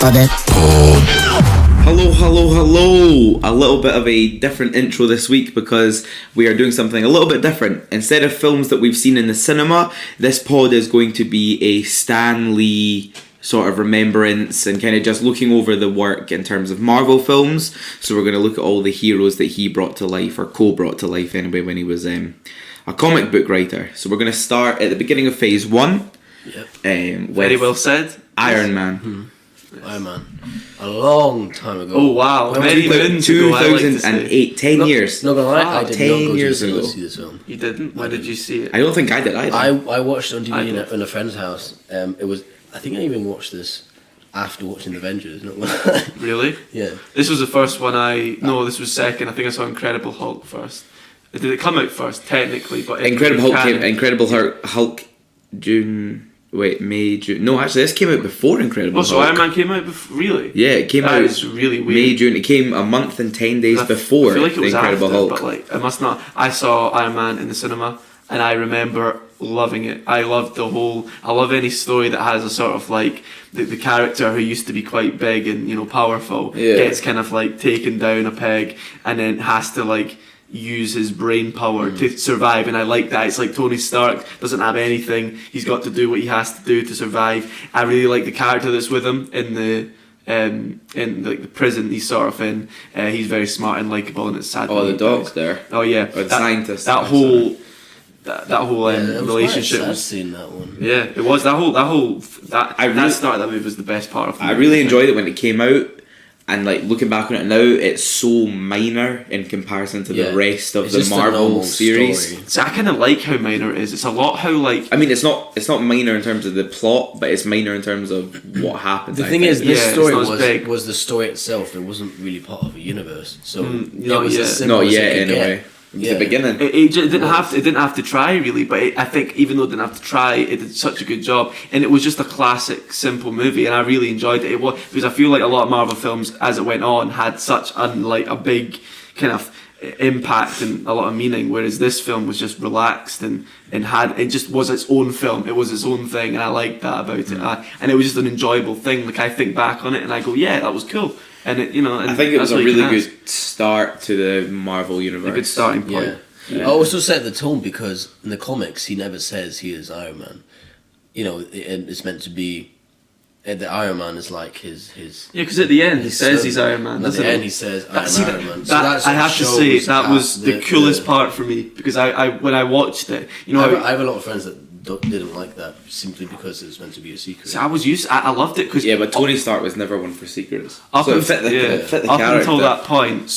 Hello, hello, hello! A little bit of a different intro this week because we are doing something a little bit different. Instead of films that we've seen in the cinema, this pod is going to be a Stan Lee sort of remembrance and kind of just looking over the work in terms of Marvel films. So we're going to look at all the heroes that he brought to life, or co-brought to life anyway, when he was a comic book writer. So we're going to start at the beginning of Phase 1. Yep. Very well said. Iron Man. Iron Man. A long time ago. Oh wow. Many moons ago, 2008, 10 years. Not gonna lie, Wow, I did 10 not go years to the cinema ago. to see this film. You didn't? Where did you see it? I don't think I did either. I watched it on DVD in a friend's house. I think I even watched this after watching The Avengers. Not gonna lie. Really? Yeah. This was the first one No, this was second. I think I saw Incredible Hulk first. Did it come out first, technically? But Incredible Hulk May, June. No, actually, this came out before Incredible Oh, so Hulk. Iron Man came out before? Really? Yeah, it came out. That is really weird. May, June. It came a month and 10 days before I feel like it was the Incredible after, Hulk. but like, I must not. I saw Iron Man in the cinema, and I remember loving it. I loved I love any story that has a sort of like the character who used to be quite big and powerful gets kind of like taken down a peg and then has to like use his brain power to survive, and I like that. It's like Tony Stark doesn't have anything, he's got to do what he has to do to survive. I really like the character that's with him in the prison he's sort of in. He's very smart and likeable, and it's sad. Oh, the dog's there. Oh yeah, Or the scientist. That whole relationship I've was. seen that one. Yeah, it was that start of that movie was the best part of the movie. I really enjoyed it when it came out, and like looking back on it now, it's so minor in comparison to the rest of the Marvel series. Story. So I kind of like how minor it is. It's a lot how like. I mean, it's not minor in terms of the plot, but it's minor in terms of what happens. The thing is, this Yeah, story it's not as big. was the story itself. It wasn't really part of a universe, so not it was yet. as simple Not as it yet, could get. anyway. Yeah. The beginning. It didn't have to try really, but I think even though it didn't have to try, it did such a good job, and it was just a classic, simple movie, and I really enjoyed it. It was because I feel like a lot of Marvel films, as it went on, had such a big kind of impact and a lot of meaning, whereas this film was just relaxed and it just was its own film. It was its own thing, and I liked that about it. And it was just an enjoyable thing. Like I think back on it and I go, yeah, that was cool. And it, and I think it was that's a what you really can good start to the Marvel universe. ask. A good starting point. Yeah. I also set the tone because in the comics he never says he is Iron Man. It's meant to be the Iron Man is like his. Yeah, because at the end he says he's Iron Man. At the end he says Iron Man. So That, I have to say that was the coolest part for me, because I when I watched it, I have a lot of friends that didn't like that simply because it was meant to be a secret. So I loved it because but Tony Stark was never one for secrets. Up, So it fit the up character. until that point,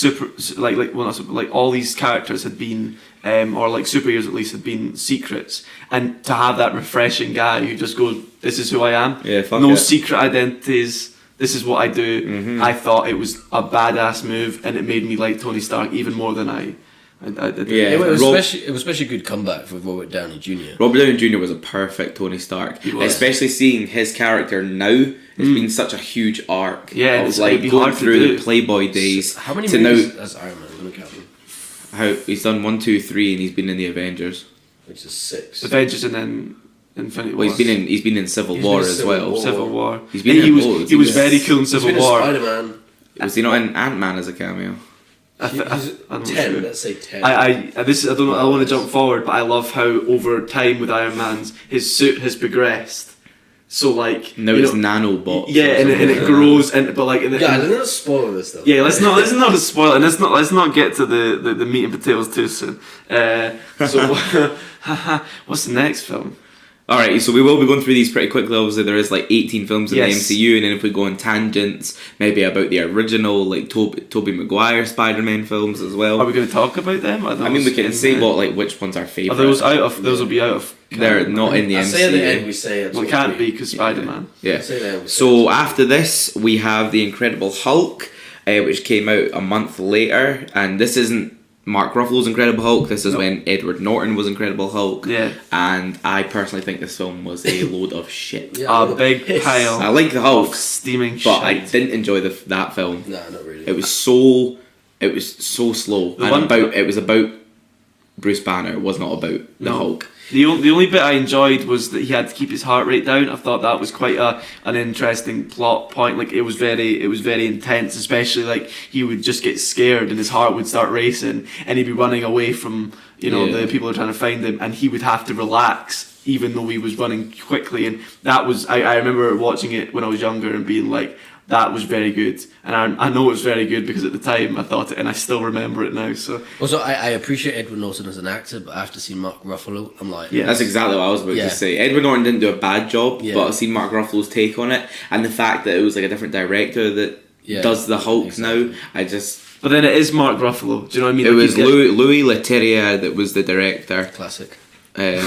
all these characters had been, or like superheroes at least, had been secrets, and to have that refreshing guy who just goes, "This is who I am." Yeah, fuck no it. secret identities. This is what I do. Mm-hmm. I thought it was a badass move, and it made me like Tony Stark even more than I did. Yeah. It was Rob- especially a good comeback with Robert Downey Jr. Robert Downey Jr. was a perfect Tony Stark. He was. Especially seeing his character now. It's been such a huge arc. Yeah, of it's like it'd be going hard to through do. the Playboy days How many to movies now has Iron Man? I'm gonna count them. how he's done 1, 2, 3, and he's been in the Avengers. Which is 6. Avengers and then Infinity War. Well, he's been in Civil He's War been in as Civil well. War. Civil War. He's been he in was loads. he was He's very cool in Civil War. Spider-Man. Was he not in Ant-Man as a cameo? I'm not 10. sure. Let's say 10. I don't know. I want to jump forward, but I love how over time with Iron Man's his suit has progressed. So like Now it's nanobots. yeah, and it grows, and but like Yeah, let's not spoil this stuff. yeah, let's not spoil it, and let's not get to the meat and potatoes too soon. So what's the next film? Alright, so we will be going through these pretty quickly. Obviously, there is like 18 films in Yes. the MCU, and then if we go on tangents, maybe about the original, like Tobey Maguire Spider-Man films as well. Are we going to talk about them? I mean, we can say which ones are favourite. Are those out of? Those will be out of. They're not in the I MCU. say at the end we say it. Well, it can't be because Spider-Man. Yeah. Say at the end we say So it. after this, we have the Incredible Hulk, which came out a month later, and this isn't Mark Ruffalo's Incredible Hulk. This is when Edward Norton was Incredible Hulk. Yeah. And I personally think this film was a load of shit. Yeah, A big pile. I like the Hulk, of steaming but I shit. didn't enjoy that film. No, not really. It was so slow. The one- It was about Bruce Banner. It was not about the Hulk. The only bit I enjoyed was that he had to keep his heart rate down. I thought that was quite an interesting plot point. Like it was very intense, especially like he would just get scared and his heart would start racing and he'd be running away from the people who are trying to find him, and he would have to relax even though he was running quickly. And that was I remember watching it when I was younger and being like, that was very good, and I know it was very good because at the time I thought it, and I still remember it now. So also, I appreciate Edward Norton as an actor, but after seeing Mark Ruffalo, I'm like, Yeah, that's exactly what I was about to say. Edward Norton didn't do a bad job, but I've seen Mark Ruffalo's take on it, and the fact that it was like a different director that does the Hulk now, I just... But then it is Mark Ruffalo, do you know what I mean? It was Louis Leterrier that was the director. Classic. I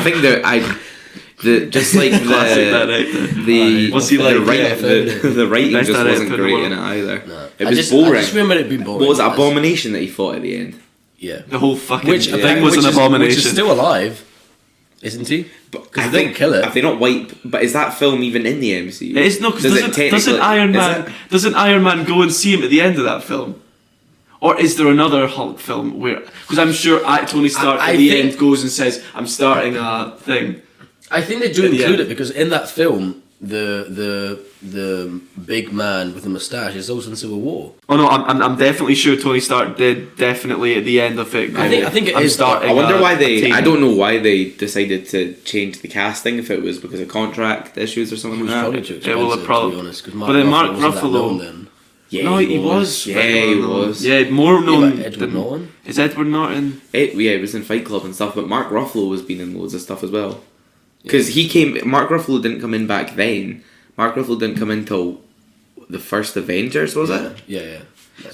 think just like Classic director. What's he like? The writing just wasn't great in it either. No. It was boring. I just remember it being boring. What was it, Abomination that he fought at the end? Yeah. The whole fucking thing was an abomination. Which is still alive, isn't he? Because they didn't kill it. Have they not wiped? But is that film even in the MCU? It is, no, because doesn't Iron Man go and see him at the end of that film? Or is there another Hulk film where... Because I'm sure Tony Stark at the end goes and says, I'm starting a thing. I think they do include it because in that film, the big man with the moustache is also in Civil War. Oh no, I'm definitely sure Tony Stark did definitely at the end of it. I think it is. Starting. I wonder why they... I don't know why they decided to change the casting, if it was because of contract issues or something like that. Probably too expensive, to be honest. But then Mark Ruffalo... Yeah, no, he was. Yeah, he was. Yeah, more known Edward Norton. Is Edward Norton? It was in Fight Club and stuff, but Mark Ruffalo was been in loads of stuff as well. Because he came... Mark Ruffalo didn't come in back then. Mark Ruffalo didn't come in till the first Avengers, was it? Yeah.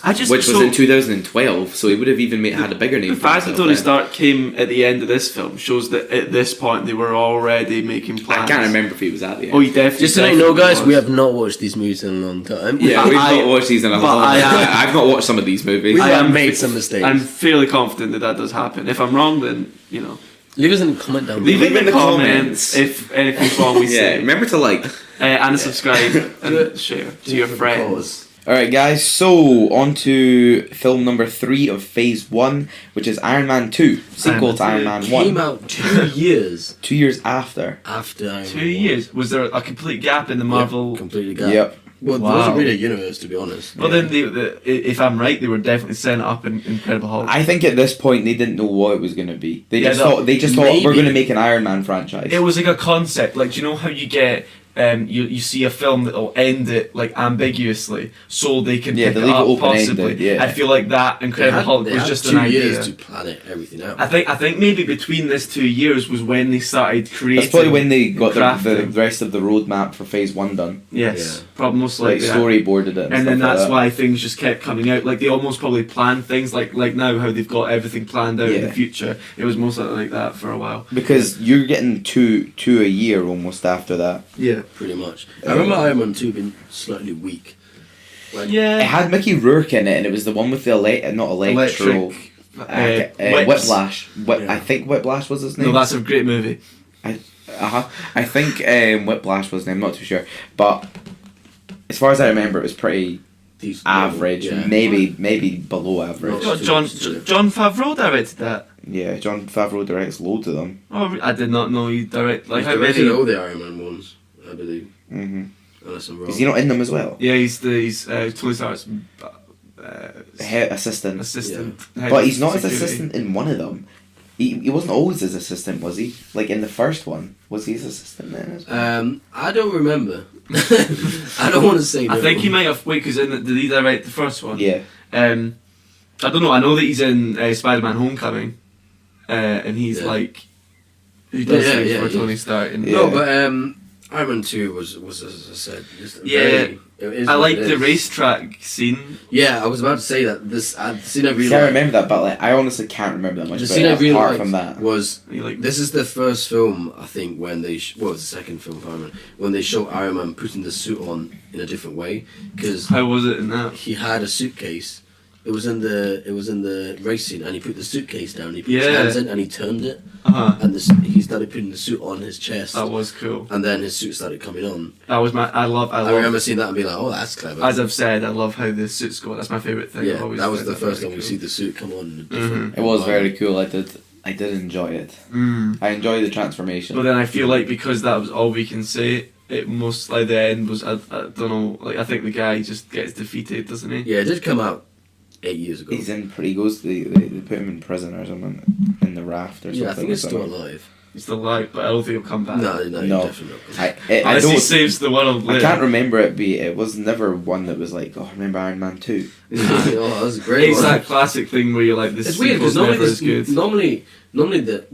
Which was in 2012, so he would have even had a bigger name. The fact that Tony Stark came at the end of this film shows that at this point they were already making plans. I can't remember if he was at the end. Oh, he definitely. Just to let you know, guys, we have not watched these movies in a long time. Yeah, we've not watched these in a long time. I've not watched some of these movies. We have made some mistakes. I'm fairly confident that does happen. If I'm wrong, then leave us in the comment down below. Leave it in the comments if anything's wrong we say. Remember to like and subscribe and share to your friends. Alright guys, so on to film number 3 of phase 1, which is Iron Man 2, sequel to Iron Man 1. Came out 2 years. 2 years after. After Iron Man 2 years? Was there a complete gap in the Marvel? Yep, completely gap. Yep. Well, there wasn't really a universe, to be honest. Well, then, if I'm right, they were definitely setting up in Incredible Hulk. I think at this point they didn't know what it was going to be. They just thought we're going to make an Iron Man franchise. It was like a concept. Like, do you know how you get... you see a film that'll end it like ambiguously, so they can pick it up possibly. I feel like that Incredible Hulk was just an idea. 2 years to plan everything out. I think maybe between this 2 years was when they started creating. That's probably when they got the rest of the roadmap for phase 1 done. Yes, probably most likely. Storyboarded it, and then that's why things just kept coming out. Like they almost probably planned things like now how they've got everything planned out in the future. It was most like that for a while. Because you're getting two a year almost after that. Yeah. Pretty much. I remember Iron Man 2 being slightly weak. It had Mickey Rourke in it, and it was the one with the Whiplash. I think Whiplash was his name. No, that's a great movie. I think Whiplash was his name. I'm not too sure, but as far as I remember, it was pretty average. Maybe below average. John Favreau directed that. Yeah, John Favreau directs loads of them. Oh, I did not know he directed. Like how many? All the Iron Man ones, I believe. Unless I'm wrong. Is he not in them as well? Yeah, he's Tony Stark's assistant. But he's not his assistant in one of them. He wasn't always his assistant, was he? Like in the first one, was he his assistant then as well? I don't remember. I don't want to say. I think he might have. Wait, because did he direct the first one? Yeah. I don't know. I know that he's in Spider-Man: Homecoming, and he's like, he does things for Tony Stark. No, but Iron Man 2 was as I said, just I like the racetrack scene. Yeah, I was about to say that. This scene I really I remember that, but I honestly can't remember that much. The scene I really apart liked from that was this is the first film I think when they it was the second film for Iron Man when they show Iron Man putting the suit on in a different way because how was it in that? He had a suitcase. It was in the race scene, and he put the suitcase down. He put his hands in, and he turned it, and he started putting the suit on his chest. That was cool. And then his suit started coming on. That was I remember seeing that and being like, "Oh, that's clever." As I've said, I love how the suits go. That's my favourite thing. Yeah, that was the first time we see the suit come on. It was very cool. I did. I did enjoy it. I enjoy the transformation. But then I feel like because that was all we can say, it most like the end was I don't know. Like I think the guy just gets defeated, doesn't he? Yeah, it did come out 8 years ago. He's in. He goes. They put him in prison or something in the raft or something. Yeah, I think he's or still something. alive. He's still alive, but I don't think he'll come back. No, No. definitely not. I Unless he don't. saves the world. I later. can't remember it. It was never one that was like, oh, remember Iron Man 2? Oh, that was a great. It's one. that classic thing where you're like, this It's weird because sequel's normally, never as good. normally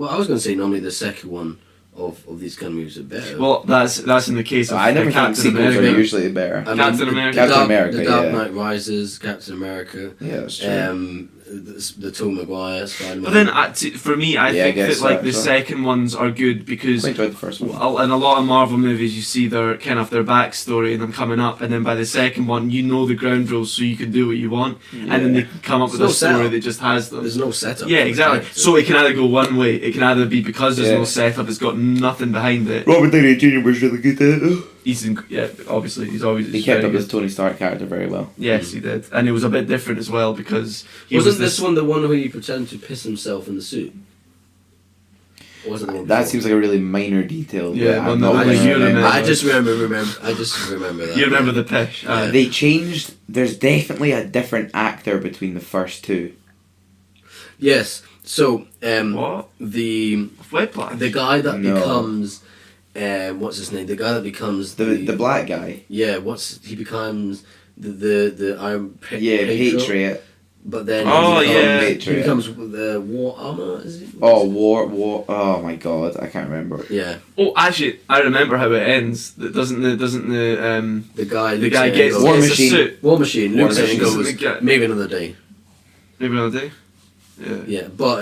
I was going to say normally the second one of these kind of movies are better. Well, that's in the case of I never think Captain sequels are America. usually better. I Captain the- America. the Captain Dark, America, The Dark yeah. Knight Rises, Captain America. Yeah, that's true. The Tom Maguire, Spider-Man. But then, for me, I Yeah, I think guess that like so, the so. second ones are good because I enjoyed the first one. in a lot of Marvel movies you see their kind of their backstory and them coming up, and then by the second one you know the ground rules, so you can do what you want, and then they can come up with There's a no story setup. that just has them. There's no setup. Yeah, for the exactly. character. So it can either go one way. It can either be because there's Yeah. no setup, it's got nothing behind it. Robert Downey Jr. was really good at it. Obviously he's always. He kept very up his good. Tony Stark character very well. Yes, he did, and it was a bit different as well because he Wasn't was this one the one where he pretended to piss himself in the suit? Or was it the one That before? seems like a really minor detail. Yeah, that well, I'm no, not only gonna you remember. I just remember that. You remember the pish? Yeah. They changed. There's definitely a different actor between the first two. Yes. So What? the Whiplash? guy that No. becomes what's his name? The guy that becomes The black guy. yeah. He becomes the Iron Yeah, Patriot. Patriot. But then Oh, he becomes, yeah. he Patriot. becomes the War Armor. Is it? Oh, war. Oh my god, I can't remember. Yeah. Oh, actually, I remember how it ends. That doesn't the The guy. the looks guy at it gets, and War goes, gets a Machine. suit. War Machine. War Looks at it and Machine. goes, maybe another day. Maybe another day. Yeah. Yeah, but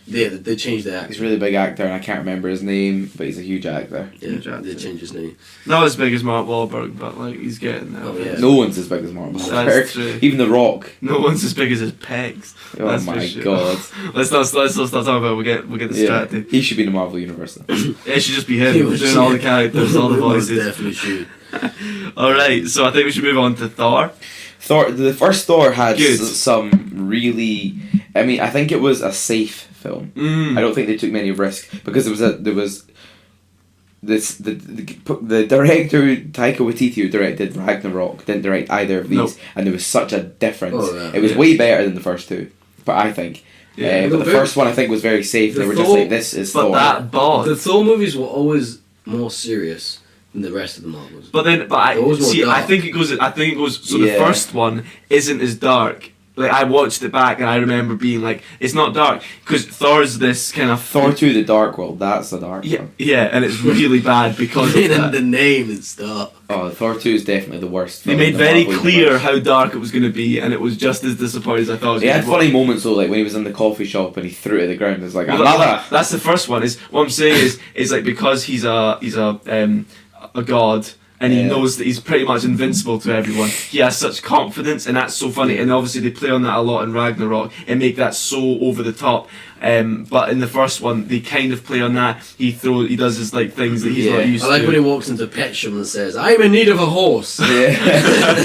they changed the He's actor. a really big actor, and I can't remember his name, but he's a huge actor. Yeah, Huge actor. they changed his name. Not as big as Mark Wahlberg, but like he's getting there. Oh, yeah. No one's as big as Mark That's Wahlberg. true. Even The Rock. No one's as big as his pegs. Oh That's for my sure. god. Let's not start talking about it. We'll get distracted. He should be in the Marvel universe. Though. It should just be He him was- doing all the characters, all the Most voices. definitely should. Alright, so I think we should move on to Thor. The first Thor had Good. some really. I mean, I think it was a safe film. Mm. I don't think they took many risks because there was the director Taika Waititi, who directed Ragnarok, didn't direct either of these, Nope. and there was such a difference. Oh, yeah. It was Yeah. way better than the first two, but I think. Yeah. But the Very- first one I think was very safe. They The were just Thor- like, this is But Thor. that bod. The Thor movies were always more serious than the rest of the Marvels. But I It was more see. dark. I think it goes. So Yeah. the first one isn't as dark. Like I watched it back and I remember being like, it's not dark because Thor's this kind of Thor 2: The Dark World. That's the dark Yeah, one. yeah, and it's really bad because of Even that. the name and stuff. Oh, Thor 2 is definitely the worst. They film made in the very Marvel clear universe. how dark it was going to be, and it was just as disappointing as I thought it was He going had to be. funny moments though, like when he was in the coffee shop and he threw it at the ground. It was like Well, another. that's the first one. Is what I'm saying is like because he's a god. And he Yeah. knows that he's pretty much invincible to everyone. He has such confidence, and that's so funny. And obviously, they play on that a lot in Ragnarok and make that so over the top. But in the first one, they kind of play on that. He does his like things that he's Yeah. not used I like to. when he walks into Pet Shop and says, "I'm in need of a horse." Yeah.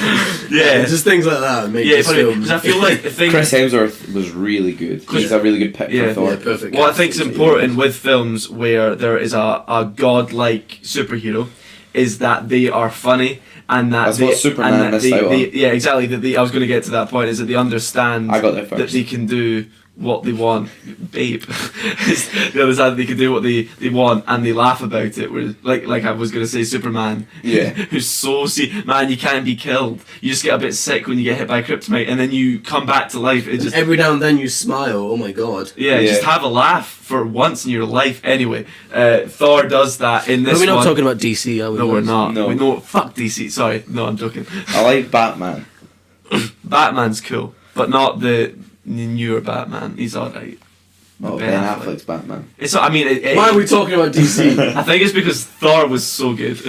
Yeah, Just things like that make yeah. this Funny, film. 'cause I feel like the thing. Chris Hemsworth was really good. He's a really good pick Yeah. for Thor. Yeah, perfect. What I think's casting, important with films where there is a god-like superhero is that they are funny and that That's they, what Superman and that missed they, out on. yeah, exactly. I was going to get to that point. Is that they understand I got there that first. they can do what they want, babe. They understand that they can do what they want and they laugh about it. Whereas, like I was going to say, Superman, Yeah. who's so man, you can't be killed. You just get a bit sick when you get hit by kryptonite, and then you come back to life. It just Every now and then you smile. Oh my god. yeah, Yeah. just have a laugh for once in your life. Anyway, Thor does that in this Are we not one. talking about DC? Are we? No, we're not. No. We know. Fuck DC. Sorry, no, I'm joking. I like Batman. Batman's cool, but not the newer Batman. He's alright. Oh, Ben Affleck's Batman. It's. I mean, Why are we talking about DC? I think it's because Thor was so good.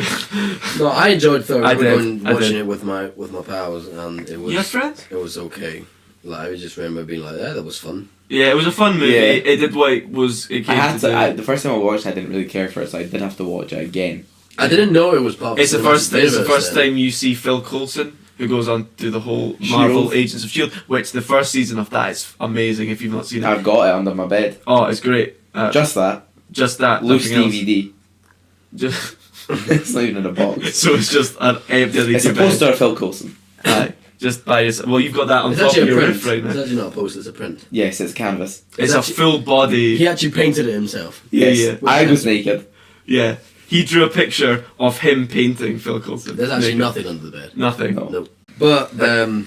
No, I enjoyed Thor. I I did, remember I watching did. it with my pals, and it was You have friends? it was okay. Like I just remember being like, "Yeah, that was fun." Yeah, it was a fun movie. Yeah. It did what it was. It I came had to to. do. The first time I watched it, I didn't really care for it, so I did have to watch it again. I didn't know it was part of It's the cinematic first. It's the universe first then. time you see Phil Coulson, who goes on to the whole Marvel Shield. Agents of S.H.I.E.L.D., which the first season of that is amazing if you've not seen it. I've got it under my bed. Oh, it's great. Just that. Loose nothing else. DVD. Just It's not even in a box. so it's just an empty It's a poster of Phil Coulson. Aye. Just by yourself. Well, you've got that on It's top of actually a your print. roof right It's now. actually not a poster, it's a print. Yes, it's canvas. It's actually- a full body. He actually painted it himself. Yeah, Yes, yeah. I was naked. Yeah. He drew a picture of him painting Phil Coulson. There's actually Naked. nothing under the bed. Nothing. No. No. But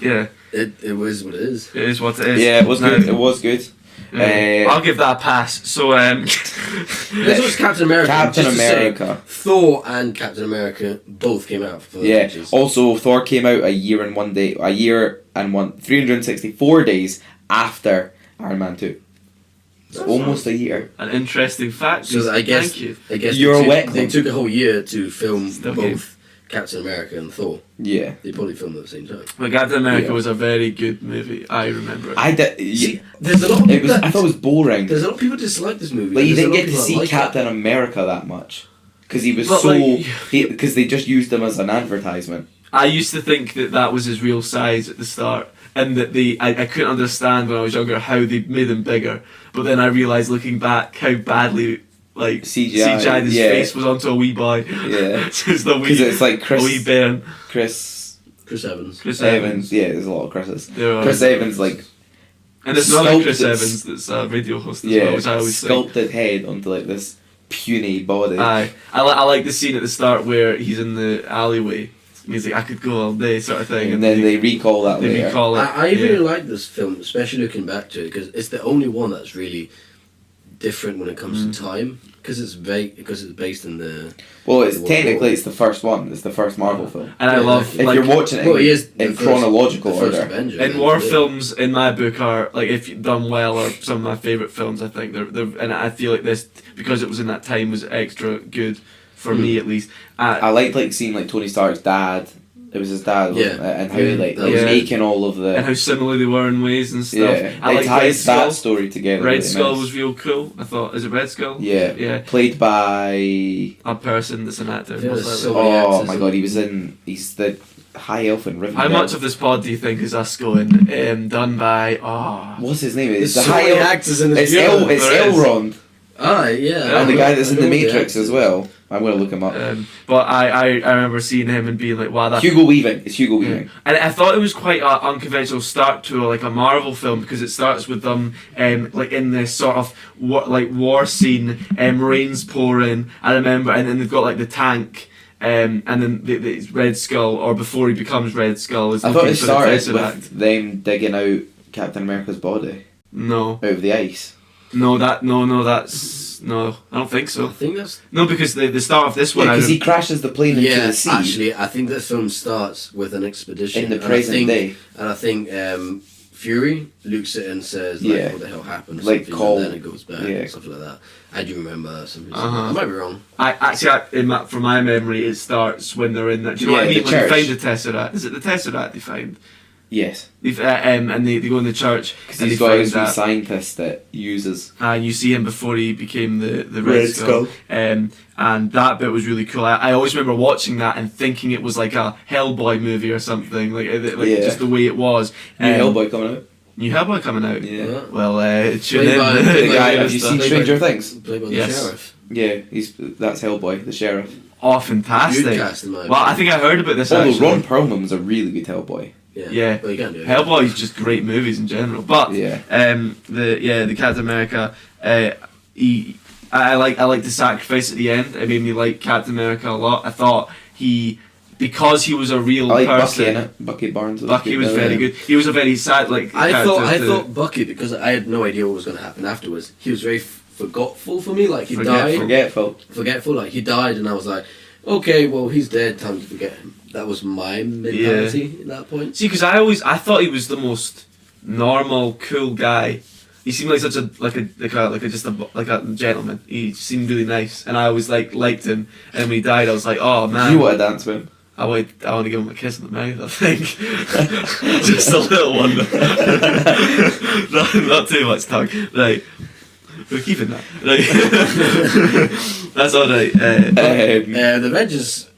Yeah, it was what it is. it is what it is. Yeah, it was Now, good. It was good. I'll give that a pass. So, This was Captain America. Captain Just to say, America. Thor and Captain America both came out for the Yeah. pictures. Also, Thor came out a year and 364 days after Iron Man 2. It's almost a year. an interesting fact. So I guess Thank you. You're a wet they clump. took a whole year to film Still both Captain America and Thor. Yeah. They probably filmed at the same time. But Captain America Yeah. was a very good movie. I remember it. I did. See, there's a lot of It people was. that, I thought it was boring. there's a lot of people dislike this movie. Like you There's a didn't lot get of to people see that like Captain America that much because he was But, so. like- Because they just used him as an advertisement. I used to think that was his real size at the start, and that I couldn't understand when I was younger how they made him bigger. But then I realised looking back how badly like CGI, his yeah. face was onto a wee boy. Yeah. Just a Because wee, it's like a wee bairn. Chris Chris Evans. Chris Evans. Yeah, there's a lot of Chris's. There are. Chris Evans, like And there's another Chris sculpted- Evans that's a radio host as yeah, well, which I always think. sculpted head onto like this puny body. Aye. I like the scene at the start where he's in the alleyway. And he's like, I could go all day, sort of thing. and then they recall that they later. recall it. I yeah. really like this film, especially looking back to it, because it's the only one that's really different when it comes to time. Because it's based in the. Well, it's the technically war. it's the first one. It's the first Marvel film. And I Yeah, love exactly. If like, you're watching it Well, he is in the first- chronological the first order, Avenger, in yeah. war Yeah. films, in my book, are like if you've done well, are some of my favourite films. I think they're and I feel like this because it was in that time was extra good for me at least. I liked like seeing like Tony Stark's dad. It was his dad, wasn't Yeah. it? And how he like that was was- making all of And the how similar they were in ways and stuff. yeah. I It like Red ties Skull. that story together. Red really Skull nice. was real cool. I thought, is it Red Skull? Yeah. Yeah. Played by. A person that's an actor. Yeah, most so- likely. yeah, Oh it's my a- god, he's the High Elf in Rivendell. How much of this pod do you think is us going done by? What's his name? There's It's the so High many Elf. actors in this It's film. It's There is. Elrond, Ah, yeah. and the guy that's in I the know Matrix actors. as well. I'm gonna look him up. But I remember seeing him and being like, wow, that. Hugo Weaving. It's Hugo Weaving. And I thought it was quite an unconventional start to like a Marvel film because it starts with them like in this sort of war scene, rain's pouring. I remember, and then they've got like the tank. And then the Red Skull, or before he becomes Red Skull, is I thought looking it for started the Tesseract. with them digging out Captain America's body No, out of the ice. no, I don't think I so. think that's. No, because the start of this one, Yeah, I because he crashes the plane into Yeah, the sea actually, I think this film starts with an expedition in the and I present think- day. And I think Fury looks at it and says, like, Yeah. what the hell happened? Or Like something, Cole. and then it goes back, Yeah. and stuff like that. I do remember something. Uh-huh. I might be wrong. from my memory, it starts when they're in that. Do you know what I Yeah, mean? the When they church. find the Tesseract, is it the Tesseract they find? Yes, And they go in the church because and he's they got find his wee that. scientist that uses. And you see him before he became the Red Red Skull. Skull. And that bit was really cool. I always remember watching that and thinking it was like a Hellboy movie or something, like Yeah. just the way it was. New Hellboy coming out. New Hellboy coming out. Yeah. Well, tune Played in. by- The Played guy. by- Have you seen Played Stranger by- Things? Played by the Yes. sheriff. Yeah, that's Hellboy, the sheriff. Oh, fantastic! Good cast, in my Well, I opinion. think I heard about this Although actually. Ron Perlman's a really good Hellboy. Yeah. But you can't do it. Hellboy's just great movies in general, but Yeah. the Captain America, I like the sacrifice at the end. It made me like Captain America a lot. I thought because he was a real I like Bucky person. in it. Bucky Barnes. Bucky was good, very yeah. good. He was a very sad I character. thought Bucky, because I had no idea what was going to happen afterwards. He was very forgetful for me. Like he died, Forgetful. Like he died, and I was like, okay, well he's dead. Time to forget him. That was my mentality at that point. See, because I thought he was the most normal, cool guy. He seemed like such a gentleman. He seemed really nice, and I always liked him. And when he died, I was like, oh man. You want to dance with him? I want to give him a kiss in the mouth, I think. Just a little one. not too much tongue. Right. We're keeping that. Right. That's alright. The Avengers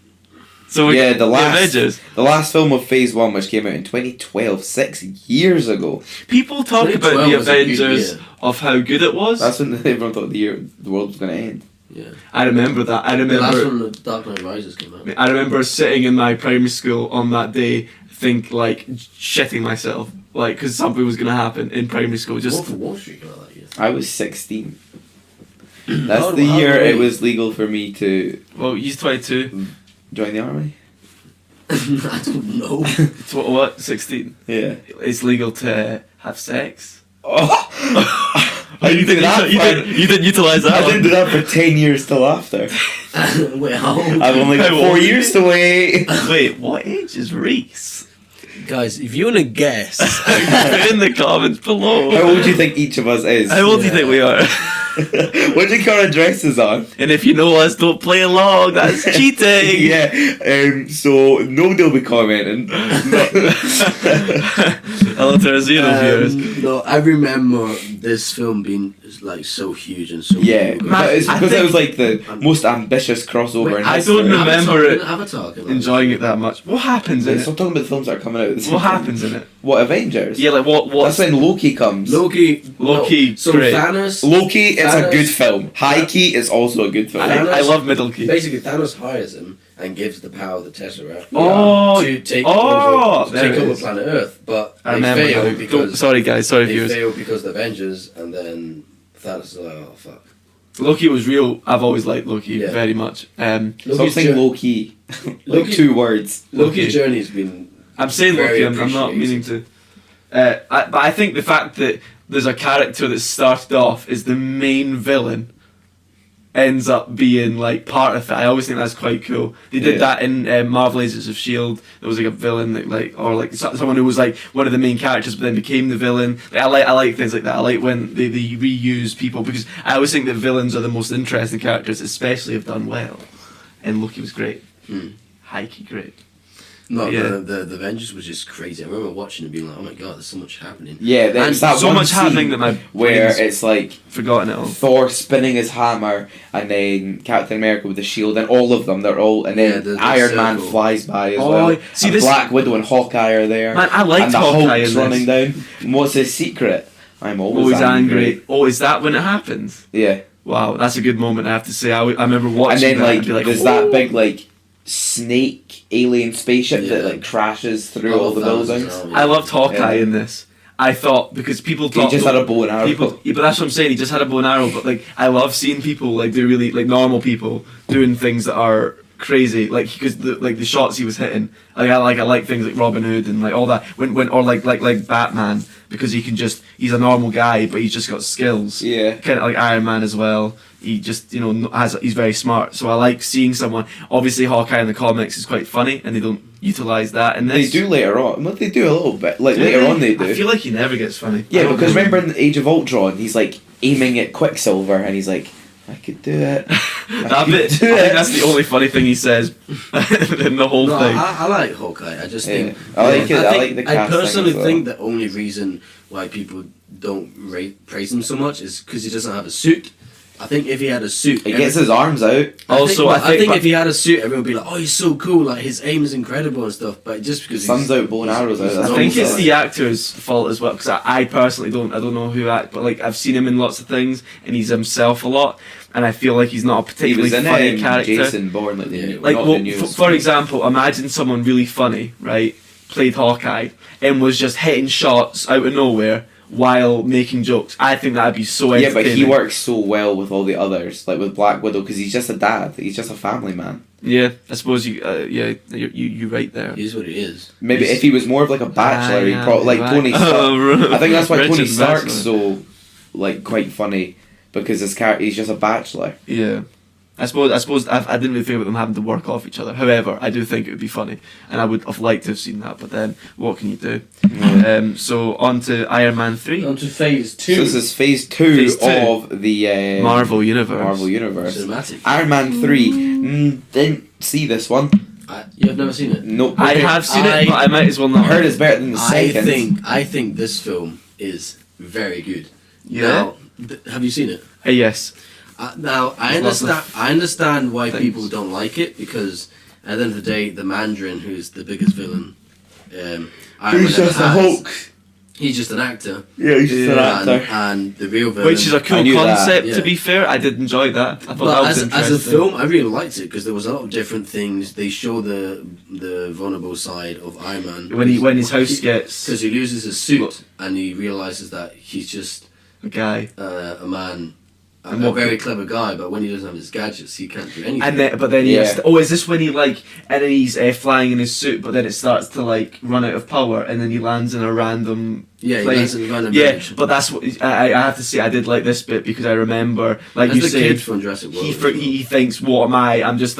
So Yeah, the Avengers. last film of Phase 1, which came out in 2012, 6 years ago. People talk about 2012 the was a good Avengers year. of how good it was. That's when everyone thought the world was going to end. Yeah. I remember that. I The last remember. one, the Dark Knight Rises came out. I remember sitting in my primary school on that day, shitting myself, because something was gonna happen in primary school. Wolf Just of Wall Street came out that year. I was 16. That's How- the how year old it were was legal for me to well, he's 22. join the army. I don't know. What? 16. Yeah. It's legal to have sex. Oh! I You didn't do that. you didn't utilize that. I one. didn't do that for 10 years till after. Wait, how old? I've only got How 4 old? years to wait. Wait, what age is Reese? Guys, if you want to guess, Put in the comments below. How old do you think each of us is? How old do you think we are? What do you got our dresses on? And if you know us, don't play along. That's cheating. Yeah, so nobody will be commenting. Hello to our zero viewers. no, I remember this film being like so huge and so Yeah, good. but it's I because it think- was like the most ambitious crossover in I history. don't remember it Avatar came out. enjoying it that much. What happens in Stop it? talking about the films that are coming out. at the same What time. happens in it? What, Avengers? Yeah, like what? That's when Loki comes. Loki. Loki, So great. Thanos. Loki is a Thanos- good film. High Key is also a good film. I love Middle Key. Basically, Thanos hires him and gives the power of the Tesseract Oh, to take oh, over, to there take it over is. planet Earth. But I they remember. fail Now. because Sorry, guys. Sorry, they viewers. fail because the Avengers, and then Thanos is like, oh fuck. Loki was real. I've always liked Loki Yeah. very much. Stop Loki's saying jour- Loki. Like Loki- 2 words. Loki's journey has been. I'm saying Very Loki. I'm not meaning appreciated. to. But I think the fact that there's a character that started off as the main villain ends up being like part of it. I always think that's quite cool. They did Yeah. that in Marvel Agents of Shield. There was like a villain that someone who was like one of the main characters, but then became the villain. I like things like that. I like when they reuse people, because I always think that villains are the most interesting characters, especially if done well. And Loki was great. High key great. No, Yeah. the Avengers was just crazy. I remember watching it being like, oh my god, there's so much happening. Yeah, there's And that so one much scene happening that my where brain's it's like forgotten it all. Thor spinning his hammer, and then Captain America with the shield, and all of them, they're all, and then Yeah, the Iron Man circle. flies by as Oh, well. see and this- Black Widow and Hawkeye are there. Man, I liked and the Hawkeye Hulk's in running this. down. And what's his secret? I'm Always angry. Oh, is that when it happens? Yeah, Wow, that's a good moment. I have to say. I remember watching and then that like, and be like, there's "Ooh." that big like snake alien spaceship that Yeah. like crashes through Oh, all the that was buildings. as well, I loved Hawkeye Yeah. in this. I thought, because people He thought just had a bow and arrow. yeah, but that's what I'm saying. He just had a bow and arrow. But like, I love seeing people like do really like normal people doing things that are crazy. Like, because the shots he was hitting. I like things like Robin Hood and like all that. When or like Batman, because he's a normal guy, but he's just got skills. Yeah. Kind of like Iron Man as well. He just he's very smart. So I like seeing someone. Obviously, Hawkeye in the comics is quite funny, and they don't utilize that. And They do later on. Well, they do a little bit. Like later on, they do. I feel like he never gets funny. I Yeah, don't because know. remember in the Age of Ultron, he's like aiming at Quicksilver, and he's like, "I could do it." That bit, I think that's the only funny thing he says in the whole No, thing. I like Hawkeye. I just Yeah. think I like it. I like the I casting personally as well. think the only reason why people don't praise him so much is because he doesn't have a suit. I think if he had a suit, He gets his arms out. Also, I think but- if he had a suit, everyone would be like, "Oh, he's so cool! Like his aim is incredible and stuff." But just because Sun's out, bow and arrows out. he's That's I what think I'm it's saying. the actor's fault as well, because I personally I don't know who act, but like I've seen him in lots of things, and he's himself a lot, and I feel like he's not a He particularly was in funny character. Jason Bourne, like the Yeah. new, Like, not well, the newest for one. example, imagine someone really funny, right, played Hawkeye, and was just hitting shots out of nowhere while making jokes. I think that'd be so Yeah, entertaining. but he works so well with all the others, like with Black Widow, because he's just a dad. He's just a family man. Yeah, I suppose you're right there. He is what he is. Maybe He's- if he was more of like a bachelor, he'd probably like right. Tony Stark. Oh, I think that's why Tony Richard Stark's Bachelor. so like quite funny, because his character he's just a bachelor. Yeah. I suppose I didn't really think about them having to work off each other. However, I do think it would be funny, and I would have liked to have seen that. But then, what can you do? So on to Iron Man 3, On to phase So 2. this is phase two Phase two. of the Marvel Universe. Marvel Universe. Cinematic. Iron Man 3. Didn't see this one. You have never seen it. Nope. I have seen it, but I might as well I not. heard it's better than the second. I think this film is very good. Yeah. Now, have you seen it? Yes. Now I There's lots of understand. I understand why things. people don't like it because At the end of the day, the Mandarin, who's the biggest villain, Iron He's Man just a ever has, Hulk. he's just an actor. Yeah, he's just an actor. And the real villain... Which is a cool I knew that, concept, yeah. to be fair. I did enjoy that. I thought But that was as interesting. a film, I really liked it because there was a lot of different things. They show the vulnerable side of Iron Man When his house gets... because he loses his suit and he realizes that he's just A guy. a man, And a what- very clever guy. But when he doesn't have his gadgets, he can't do anything. And then, but then he Yeah. has to, is this when he and then he's flying in his suit, but then it starts to run out of power, and then he lands in a random yeah, he place. lands in a random Yeah, village. but that's what I have to say. I did like this bit because I remember, like As you the said, kid from Jurassic World. he thinks, "What am I? I'm just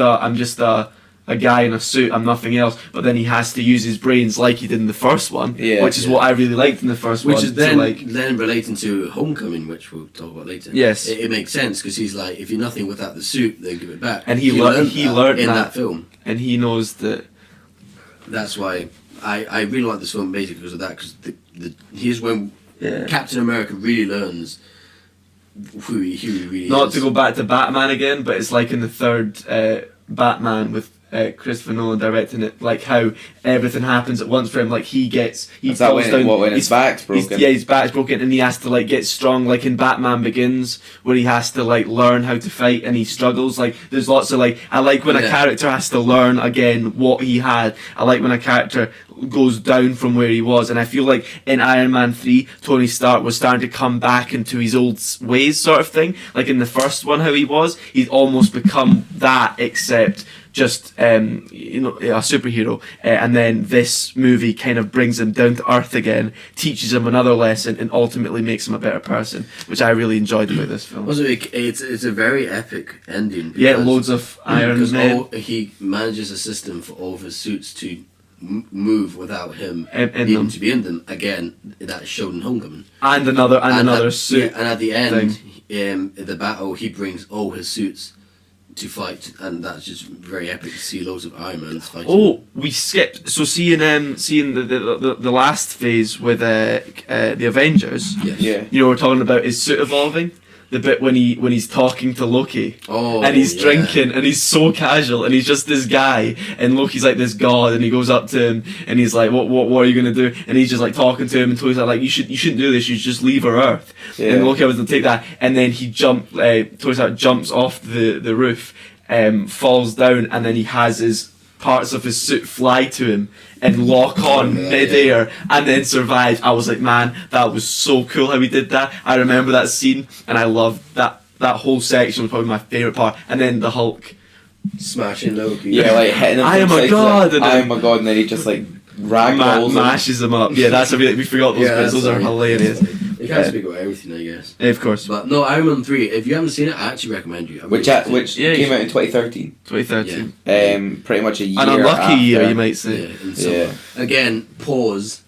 a guy in a suit. I'm nothing else." But then he has to use his brains like he did in the first one, Yeah. which is what I really liked in the first Which one. is then relating to Homecoming, which we'll talk about later. Yes. It makes sense because he's like, if you're nothing without the suit, then give it back. And he learned in that. that film. and he knows that. That's why I really like this film basically because of that. Because here's when Yeah. Captain America really learns who he really Not is. to go back to Batman again, but it's like in the third Batman with Christopher Nolan directing it, like how everything happens at once for him. Like he Is that falls down. when his back's broken? His back's broken, and he has to get strong, like in Batman Begins, where he has to learn how to fight, and he struggles. Like there's lots of I like when a Yeah. character has to learn again what he had. I like when a character goes down from where he was, and I feel like in Iron Man 3, Tony Stark was starting to come back into his old ways, sort of thing. Like in the first one, how he's almost become that, except just a superhero, and then this movie kind of brings him down to earth again, teaches him another lesson, and ultimately makes him a better person, which I really enjoyed about this film. Also, it's a very epic ending. Yeah, because- loads of Iron because Men. he manages a system for all of his suits to move without him In needing them. to be in them. Again, that's showed in Homecoming. And another suit. Yeah, and at the end, the battle, he brings all his suits to fight, and that's just very epic to see loads of Iron Mans fighting. Oh, we skipped. So seeing the last phase with the Avengers. Yes. Yeah. We're talking about his suit evolving. The bit when he's talking to Loki. Oh, And he's yeah. drinking, and he's so casual, and he's just this guy, and Loki's like this god, and he goes up to him, and he's like, "What are you gonna do?" And he's just talking to him, and Tony's like, "You shouldn't do this. You should just leave her Earth." Yeah. And Loki was to take that, and then Tony Stark jumps off the roof, falls down, and then he has his parts of his suit fly to him and lock on remember that, mid-air and then survive. I was like, man, that was so cool how he did that. I remember that scene, and I loved that whole section was probably my favourite part. And then the Hulk. Smashing Loki. Yeah, hitting him. I am from a side to god, side. and I then- am a god, and then he just ragdolls him. Mashes him up. Yeah, that's we forgot those Yeah, bits. Those are sorry. hilarious. You can't speak about everything, I guess. Yeah, of course. But no, Iron Man 3, if you haven't seen it, I actually recommend you. I Which really liked it. Yeah, you came out in 2013. 2013. Pretty much a year. An unlucky year, after. you might say. Yeah, and so again, pause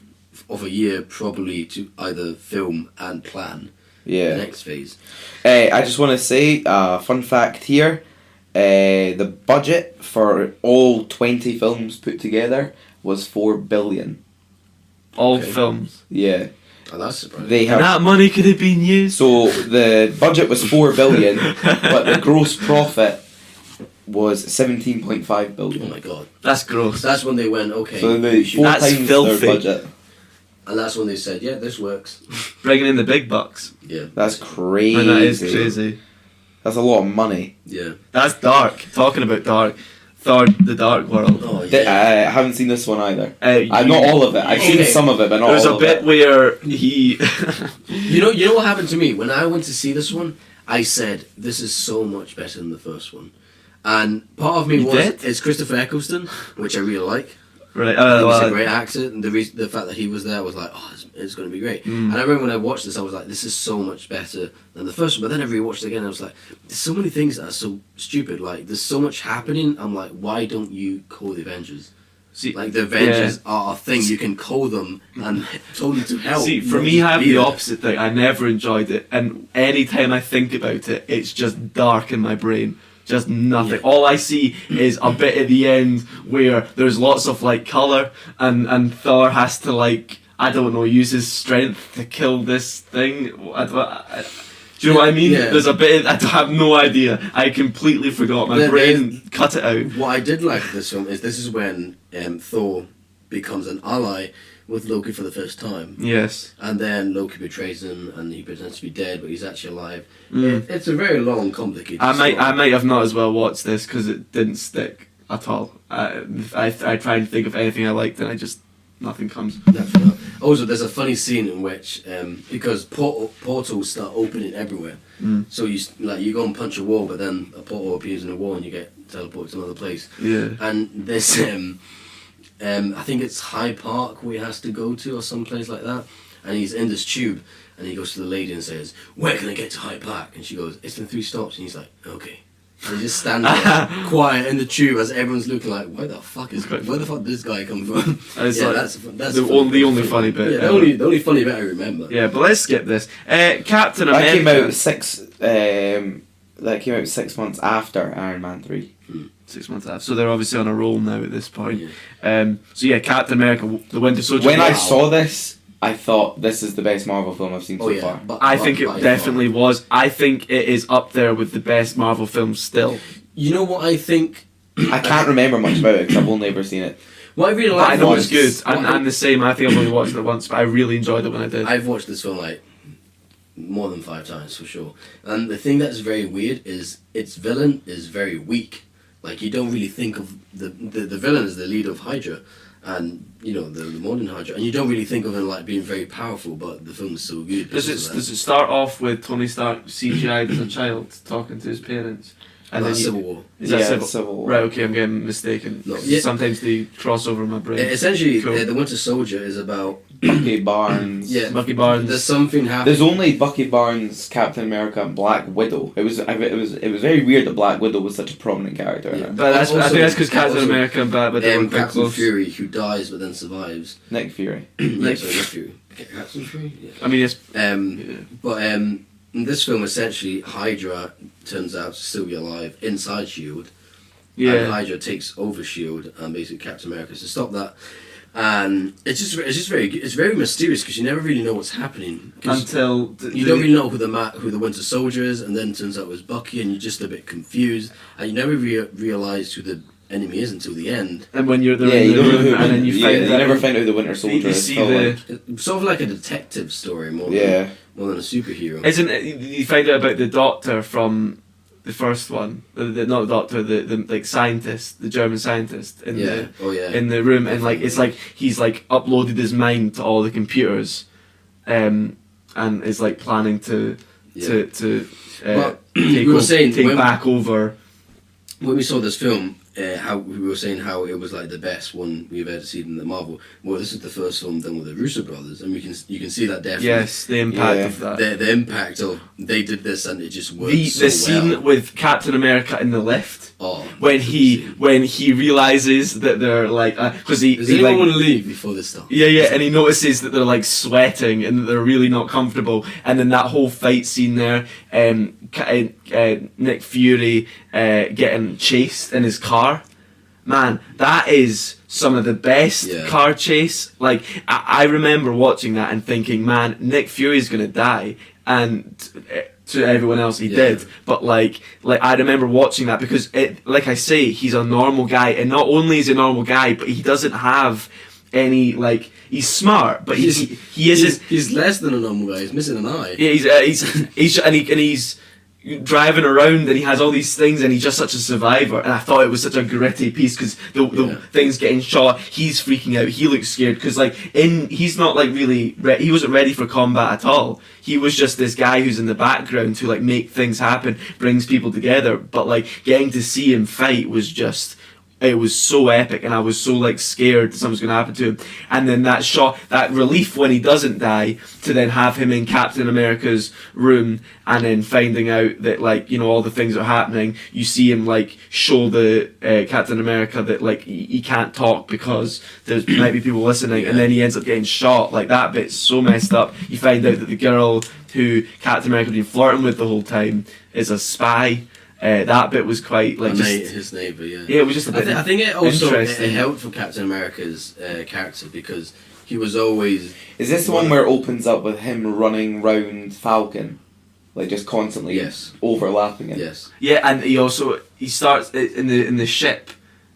of a year probably to either film and plan the Yeah. next phase. I just want to say, fun fact here, the budget for all 20 films put together was $4 billion. All Okay. films. Oh, Yeah. that's surprising. They And have. that money could have been used. So the budget was $4 billion, but the gross profit was $17.5 Oh billion. my god. That's gross. That's when they went, okay, So we the should- four That's times filthy. their budget. and that's when they said, yeah, this works. Bringing in the big bucks. Yeah. That's crazy. Man, that is crazy. That's a lot of money. Yeah. That's dark. Talking about dark. Thor: The Dark World. Oh, I yeah. haven't seen this one either. You- Not all of it. I've seen Okay. some of it, but not There's all a of bit it. where he. You know what happened to me? When I went to see this one, I said, this is so much better than the first one. And part of me You was, did? it's Christopher Eccleston, which I really like. Right. He was a Well, great actor, and the fact that he was there was like, oh, it's going to be great. Mm. And I remember when I watched this, I was like, this is so much better than the first one. But then I rewatched it again, and I was like, there's so many things that are so stupid. Like, there's so much happening. I'm like, why don't you call the Avengers? see, Like, the Avengers are a thing. You can call them and tell them to help. See, for not me, just I have be the there. opposite thing. I never enjoyed it, and anytime I think about it, it's just dark in my brain. Just nothing. Yeah. All I see is a bit at the end where there's lots of colour, and Thor has to I don't know, use his strength to kill this thing. Do you know what I mean? Yeah. There's a bit. I have no idea. I completely forgot. My brain cut it out. What I did like of this film is this is when Thor becomes an ally with Loki for the first time. Yes. And then Loki betrays him, and he pretends to be dead, but he's actually alive. It's a very long, complicated story. I might have not as well watched this because it didn't stick at all. I try and think of anything I liked, and nothing comes. Also, there's a funny scene in which because portals start opening everywhere, so you go and punch a wall, but then a portal appears in a wall, and you get teleported to another place. Yeah. And this I think it's Hyde Park where he has to go to, or some place like that, and he's in this tube, and he goes to the lady and says, "Where can I get to Hyde Park?" And she goes, "It's in 3 stops," and he's like, "Okay." And he just stands there, quiet in the tube, as everyone's looking like, where the fuck did this guy come from? That's the only funny bit. Yeah, the only funny bit I remember. Yeah, but let's skip this. Captain America. That came out 6 months after Iron Man 3. 6 months after, so they're obviously on a roll now at this point. Yeah. Captain America, the Winter Soldier. When I saw this, I thought this is the best Marvel film I've seen so far. I think it definitely was. I think it is up there with the best Marvel films still. You know what I think? I can't remember much about it because I've only ever seen it. What I really like. I know it's good. I'm the same. I think I've only watched it once, but I really enjoyed it when I did. I've watched this film like more than 5 times for sure. And the thing that's very weird is its villain is very weak. Like, you don't really think of the villain as the leader of Hydra, and the modern Hydra, and you don't really think of him like being very powerful. But the film is so good. Does it start off with Tony Stark CGI'd as a child talking to his parents? And then Civil War. Is that Civil War? Right, okay, I'm getting mistaken. No, sometimes they cross over in my brain. Essentially, the Winter Soldier is about Bucky Barnes. Yeah, Bucky Barnes. There's something happening. There's only Bucky Barnes, Captain America, and Black Widow. It was very weird that Black Widow was such a prominent character. Yeah. But I think that's because Captain America and Black Widow were quite Captain close. Fury, who dies but then survives. Nick Fury. Nick Fury. Captain Fury. Yeah. I mean, it's but in this film, essentially, Hydra turns out to still be alive inside S.H.I.E.L.D. Yeah. And Hydra takes over S.H.I.E.L.D. and basically Captain America to stop that. And it's just very mysterious because you never really know what's happening until you don't really know who the Winter Soldier is, and then it turns out it was Bucky, and you're just a bit confused, and you never realise who the enemy is until the end. And when you're there in the room, and then you find you never find out who the Winter Soldier is. It's sort of like a detective story more than a superhero. Isn't it? You find out about the Doctor from the first one, not the Doctor, the like scientist, the German scientist in the room, and like it's like he's like uploaded his mind to all the computers, and is like planning to take back over. When we saw this film, how we were saying how it was like the best one we've ever seen in the Marvel. Well, this is the first film done with the Russo brothers, and you can see that definitely. Yes, the impact of that. The impact of they did this and it just worked the scene with Captain America in the lift. Oh, when he realizes that they're like, because does anyone want to leave before this stuff? Yeah, and he notices that they're like sweating and that they're really not comfortable, and then that whole fight scene there, Nick Fury getting chased in his car, man, that is some of the best car chase. Like I remember watching that and thinking, man, Nick Fury's gonna die, and to everyone else he did, but like I remember watching that because like I say, he's a normal guy, and not only is he a normal guy, but he doesn't have any like, he's smart, but he's less than a normal guy. He's missing an eye. Yeah, he's driving around and he has all these things and he's just such a survivor, and I thought it was such a gritty piece because the things getting shot, he's freaking out, he looks scared because like he's not like really he wasn't ready for combat at all. He was just this guy who's in the background to like make things happen, brings people together, but like getting to see him fight was just, it was so epic, and I was so like scared that something's going to happen to him. And then that shot, that relief when he doesn't die, to then have him in Captain America's room, and then finding out that like, you know, all the things that are happening. You see him like show the Captain America that like he can't talk because there might be people listening, and then he ends up getting shot. Like that bit's so messed up. You find out that the girl who Captain America had been flirting with the whole time is a spy. That bit was quite like his neighbour, yeah. Yeah, it was just a bit. I think it also interesting. it helped for Captain America's character because he was always. Is this the one where it opens up with him running round Falcon? like just constantly Yes. overlapping it. Yes. Yeah, and he starts in the ship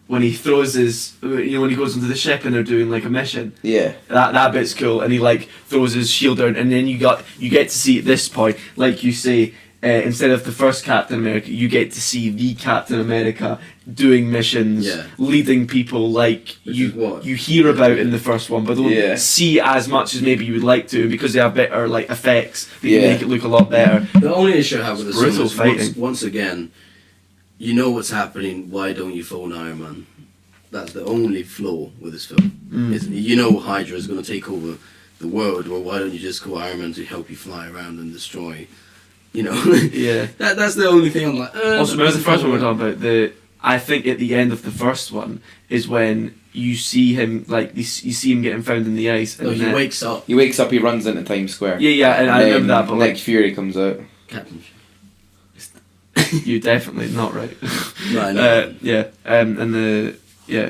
when he throws his, you know, when he goes into the ship and they're doing like a mission. Yeah. That bit's cool, and he like throws his shield down, and then you get to see at this point, like you say, instead of the first Captain America, you get to see the Captain America doing missions, Yeah. leading people like Which is what- you hear about in the first one, but don't Yeah. see as much as maybe you would like to, because they have better like effects. They can Yeah. make it look a lot better. The only issue I have with this Brutal film is fighting. once again, you know what's happening. Why don't you phone Iron Man? That's the only flaw with this film. Is you know Hydra is going to take over the world. Well, why don't you just call Iron Man to help you fly around and destroy? You know. Yeah. That's the only thing I'm like. Also, remember the first one we're talking about? I think at the end of the first one is when you see him like you see him getting found in the ice. No, And he then- wakes up. He wakes up, he runs into Times Square. Yeah, and I then remember that, but Nick like, Fury comes out. Captain. you definitely not right. No, I know.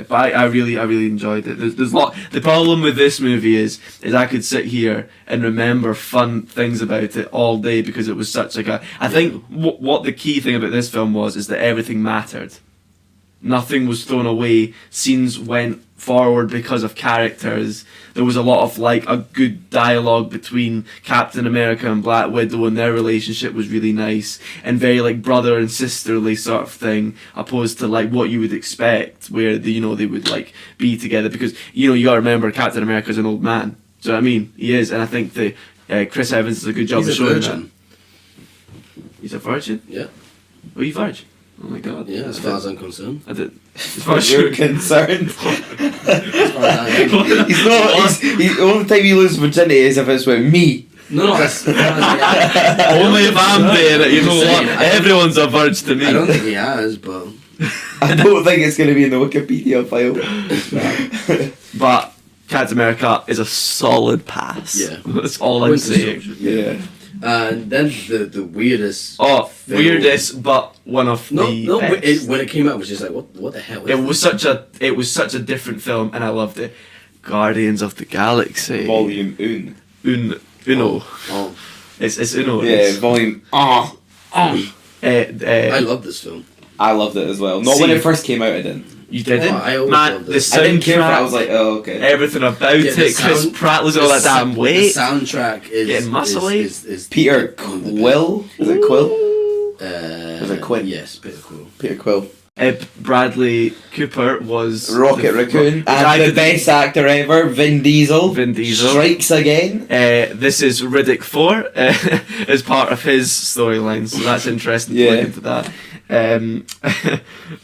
But I really enjoyed it. There's lot. The problem with this movie is I could sit here and remember fun things about it all day because it was such like a. I think what the key thing about this film was is that everything mattered. Nothing was thrown away. Scenes went forward because of characters. There was a lot of like a good dialogue between Captain America and Black Widow, and their relationship was really nice and very like brother and sisterly sort of thing, opposed to like what you would expect, where they would like be together, because you gotta remember Captain America's an old man. Do you know what I mean? He is, and I think Chris Evans does a good job He's of a showing virgin. that. He's a virgin. Yeah. Are you virgin? Oh my god. Yeah, as far as I'm concerned. I did. As far as You're you're concerned. As far as I am. He's not. The only time he loses virginity is if it's with me. No, as far as I am. Only if I'm there, you know Insane. what? Everyone's a virgin to me. I don't think he has, but I don't think it's going to be in the Wikipedia file. But Captain America is a solid pass. Yeah. That's all I'm saying. Yeah. and then the weirdest. Oh, film- weirdest, but one of the best. when it came out, it was just like, what the hell? Is It was such a different film, and I loved it. Guardians of the Galaxy. Volume un. Uno. Oh, It's Uno. Yeah, It's, volume. I love this film. I loved it as well. Not See- when it first came out, I didn't. You did. Oh, I always Man, loved the it. I didn't care for it. I soundtrack, was like, oh, okay. everything about Yeah, the it. Chris sound- Pratt was all that damn The weight. soundtrack is Getting muscly. is Peter one of the Quill? Is it Quill? best. Was it Quinn? Yes, Peter Quill. Peter Quill. Bradley Cooper was Rocket Raccoon. I And the did- best actor ever, Vin Diesel. Vin Diesel. Strikes again. This is Riddick 4 as part of his storyline, so that's interesting to Yeah. look into that.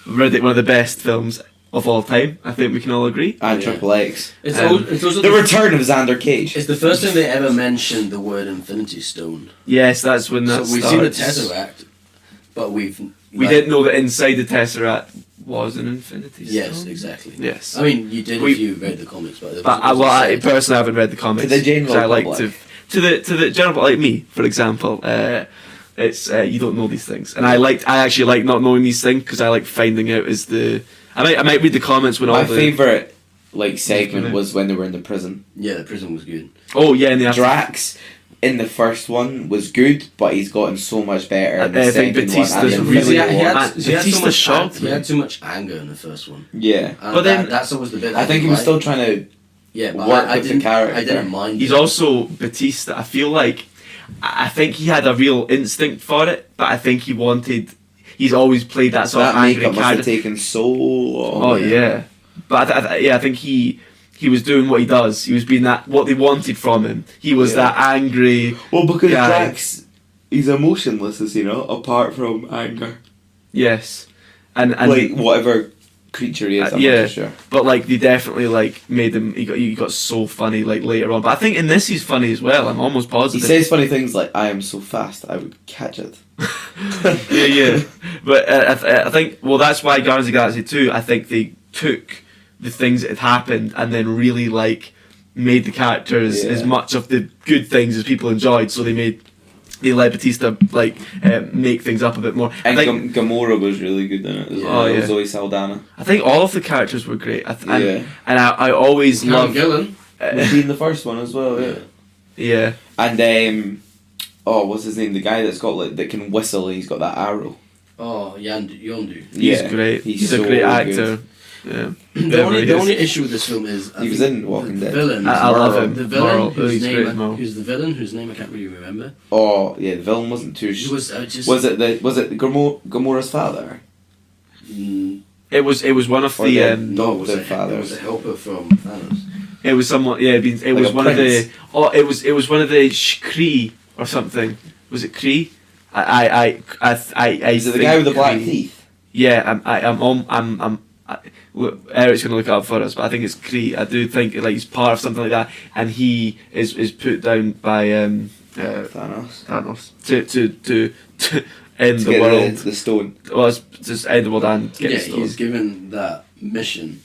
Riddick, one of the best films of all time, I think we can all agree. And Yeah. Triple X. It's, Um, also The return of Xander Cage. It's the first time they ever mentioned the word Infinity Stone. Yes, that's when that So we've starts. seen the Tesseract, but We didn't know that inside the Tesseract was an Infinity Stone. Yes, exactly. Yes. I mean, you did We- if you read the comics, but, But I personally haven't read the comics. To the general 'cause I like public. to the general public, like me, for example. It's you don't know these things, and I actually like not knowing these things because I like finding out as the. I might read the comments when My all the. favourite segment was when they were in the prison. yeah, the prison was good. Oh yeah, and the Drax in the first one was good, but he's gotten so much better in the I think second Batista's one. and the really Infinity good. War. Batista shocked He me. had too much anger in the first one. Yeah. And But then- that's always the bit. I think he was still trying to yeah, but work I with the didn't. character. I didn't mind. He's it. also Batista. I feel like I think he had a real instinct for it, but I think he wanted. He's always played that sort that of angry makeup must have character. taken so long. Oh yeah, but I think he was doing what he does. He was being what they wanted from him. He was Yeah. that angry. Well, because guy. Drax, he's emotionless, as you know, apart from anger. Yes, and Like whatever creature he is, I'm yeah. not sure. but like they definitely like made him. He got so funny like later on. But I think in this he's funny as well. I'm almost He positive. says funny things like, "I am so fast, I would catch it." yeah. But I think that's why Guardians of the Galaxy 2. I think they took the things that had happened and then really like made the characters Yeah. as much of the good things as people enjoyed. So they let Batista like make things up a bit more. I And think, Gamora was really good in it as well. Oh, yeah. Zoe Saldana. I think all of the characters were great. And, Yeah. and I always Karen love. Gillan. Was he in the first one as well? Yeah. Yeah. And what's his name? The guy that's got like that can whistle. He's got that arrow. Oh, Yondu. He's great. He's a so great good. actor. Yeah. The only issue with this film is He was in Walking Dead. Villain. I love him. The villain, Merle. whose He's name, great as Merle. who's the villain, whose name I can't really remember. Oh yeah, the villain wasn't too. It was just. Was it Gamora's father? It was one of Or the. no, it was the a fathers. helper from Thanos. It was someone. Yeah, it Like was a one of prince. the. Oh, it was one of the Kree or something. Was it Kree? I Is it the guy with the black Kree. teeth? Yeah, look, Eric's gonna look it up for us, but I think it's Kree. I do think like he's part of something like that, and he is put down by Thanos. to end To the get world. the stone. Well, it's just end the world and get Yeah, the stone. he's given that mission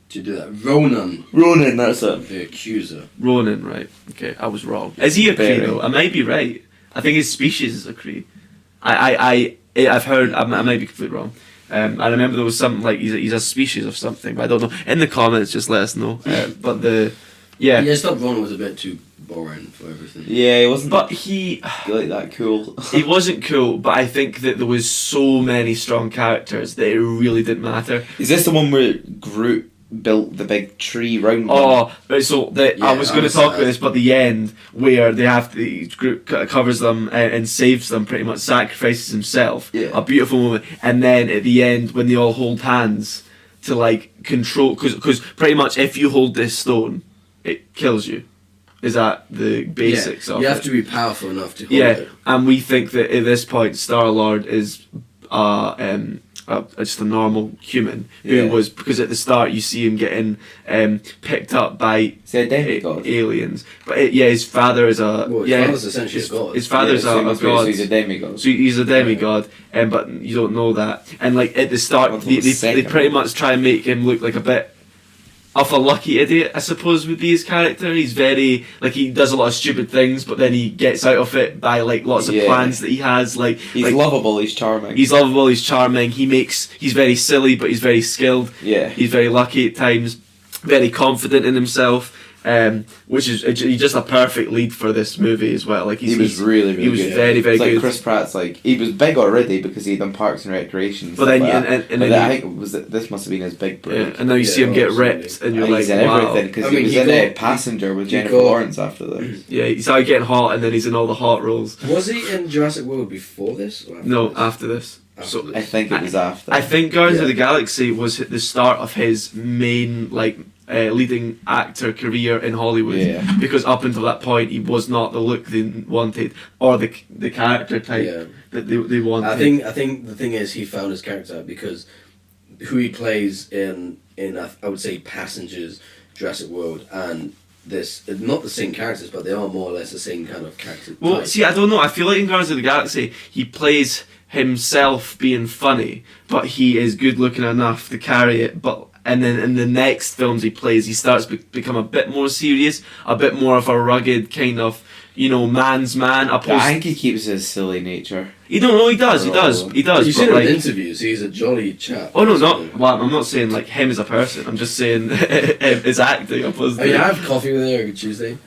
to do that. Ronan, Ronan, that's it. the accuser. Ronan, right? Okay, I was wrong. Is he a Kree Very. though? I might be right. I think his species is a Kree. I've heard. I might be completely wrong. I remember there was something like he's a species of something, but I don't know. In the comments, just let us know. But Yeah, I thought Ronan was a bit too boring for everything. Yeah, he wasn't but he like that cool. he wasn't cool. But I think that there was so many strong characters that it really didn't matter. Is this the one where Groot built the big tree round him? Oh, right, so I Yeah, was going to talk about this, but the end where they have the group covers them and saves them, pretty much sacrifices himself. Yeah. A beautiful moment, and then at the end when they all hold hands to like control, because pretty much if you hold this stone, it kills you. Is that the basics of You it? have to be powerful enough to hold Yeah, it. and we think that at this point Star Lord is just a normal human who Yeah. was, because at the start you see him getting picked up by Is he a demigod? aliens, but his father is a Well, his father's essentially his, a god. his father's so he a must be- god. So he's a demigod. So he's a demigod, but you don't know that. And like at the start, Until they the second pretty one. much try and make him look like a bit of a lucky idiot, I suppose would be his character. He's very like he does a lot of stupid things, but then he gets out of it by like lots of Yeah. plans that he has. Like He's like, lovable, he's charming. He's lovable. He's charming. He's very silly, but he's very skilled. Yeah. He's very lucky at times. Very confident in himself. Which is he's just a perfect lead for this movie as well. Like He was really, really he was good. very, very It's like good. Chris Pratt's like he was big already because he'd done Parks and Recreation. and But stuff then like you- that. and But then I you- think this must have been his big break. Yeah, and now you see him get ripped, and you're like, he's in wow. everything because I he mean, was he in got- a Passenger with he Jennifer got- Lawrence after this. Yeah, he started getting hot, and then he's in all the hot roles. Was he in Jurassic World before this? Or after No, this? after this. After So this. I think it was after. I think Guardians of Yeah. the Galaxy was the start of his main leading actor career in Hollywood. Yeah. Because up until that point, he was not the look they wanted or the character type Yeah. that they wanted. I think the thing is he found his character out because who he plays in I would say Passengers, Jurassic World, and this not the same characters, but they are more or less the same kind of character. Well, type. see, I don't know. I feel like in Guardians of the Galaxy, he plays himself being funny, but he is good looking enough to carry it. But and then in the next films he plays, he starts to become a bit more serious, a bit more of a rugged kind of, man's man. I Opposed, think he keeps his silly nature. he don't know. He does. He does. You've But seen him like, in interviews. He's a jolly chap. oh no, not. Well, I'm not saying like him as a person. I'm just saying his acting. Opposed I mean, I to have coffee with him every Tuesday.